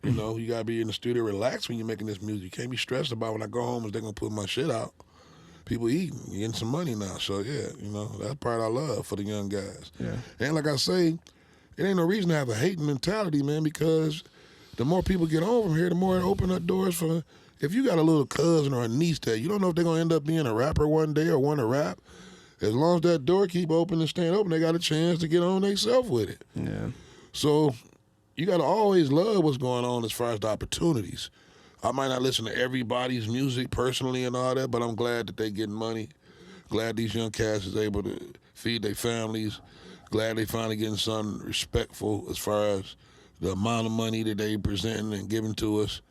You know, you gotta be in the studio relaxed when you're making this music. You can't be stressed about when I go home is they gonna put my shit out. People eating, getting some money now. So yeah, you know, that's part I love for the young guys. Yeah. And like I say, it ain't no reason to have a hating mentality, man, because the more people get on from here, the more it open up doors for. If you got a little cousin or a niece that you don't know if they're gonna end up being a rapper one day or want to rap, as long as that door keep open and staying open, they got a chance to get on themselves with it. Yeah. So you gotta always love what's going on as far as the opportunities. I might not listen to everybody's music personally and all that, but I'm glad that they getting money. Glad these young cats is able to feed their families. Glad they finally getting something respectful as far as the amount of money that they presenting and giving to us.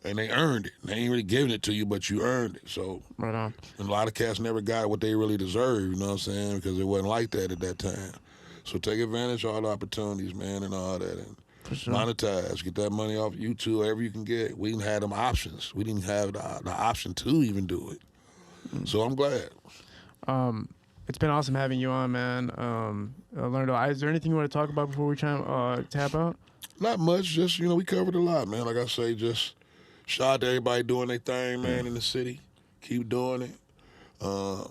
And they earned it. They ain't really giving it to you, but you earned it. So Right on. and a lot of cats never got what they really deserve, you know what I'm saying? Because it wasn't like that at that time. So take advantage of all the opportunities, man, and all that. And For sure. monetize, get that money off YouTube, wherever you can get. We didn't have them options. We didn't have the option to even do it. So I'm glad. It's been awesome having you on, man. I learned a lot. Is there anything you want to talk about before we try and tap out? Not much, just, you know, we covered a lot, man. Like I say, just shout out to everybody doing their thing, man, in the city. Keep doing it.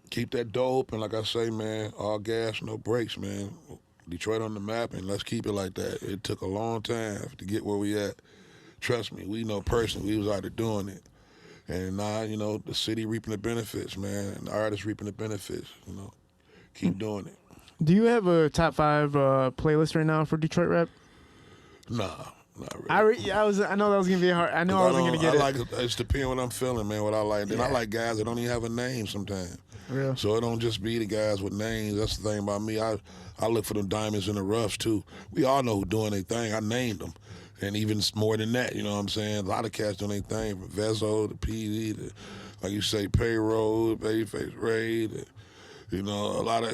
Keep that dope. And like I say, man, all gas, no brakes, man. Detroit on the map, and let's keep it like that. It took a long time to get where we at. Trust me, we know personally, we was out there doing it. And now, you know, the city reaping the benefits, man, and the artists reaping the benefits, you know. Keep doing it. Do you have a top 5 playlist right now for Detroit rap? Nah, not really. I know that was gonna be hard. I know I wasn't gonna get it. It's depending what I'm feeling, man, what I like. Then I like guys that don't even have a name sometimes. Real. So it don't just be the guys with names. That's the thing about me. I look for them diamonds in the roughs, too. We all know who doing their thing. I named them. And even more than that, you know what I'm saying? A lot of cats doing their thing, from Vezo to PD to, like you say, Payroll, Babyface Ray, to, you know, a lot of,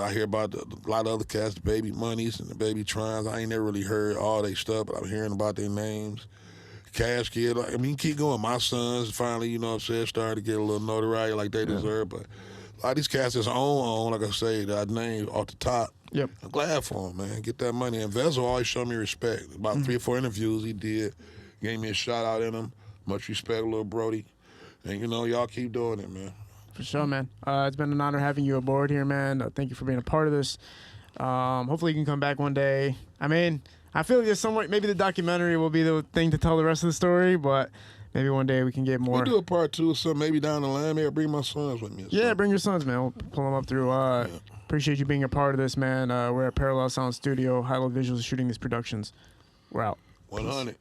I hear about a lot of other cats, the Baby Monies and the Baby Trines. I ain't never really heard all they stuff, but I'm hearing about their names. Cash Kid, I mean, keep going. My sons finally, you know what I'm saying, starting to get a little notoriety like they deserve, but a lot of these cats is on, like I say, that I named off the top. Yep. I'm glad for him, man. Get that money. And Vezo always showed me respect. About 3 or 4 interviews he did. Gave me a shout out in them. Much respect, little Brody. And, you know, y'all keep doing it, man. For sure, man. It's been an honor having you aboard here, man. Thank you for being a part of this. Hopefully you can come back one day. I mean, I feel like there's somewhere, maybe the documentary will be the thing to tell the rest of the story, but maybe one day we can get more. We do a part 2 or something, maybe down the line. Maybe I'll bring my sons with me. Yeah, bring your sons, man. We'll pull them up through. Appreciate you being a part of this, man. We're at Parallel Sound Studio, High Level Visuals, shooting these productions. We're out. 100.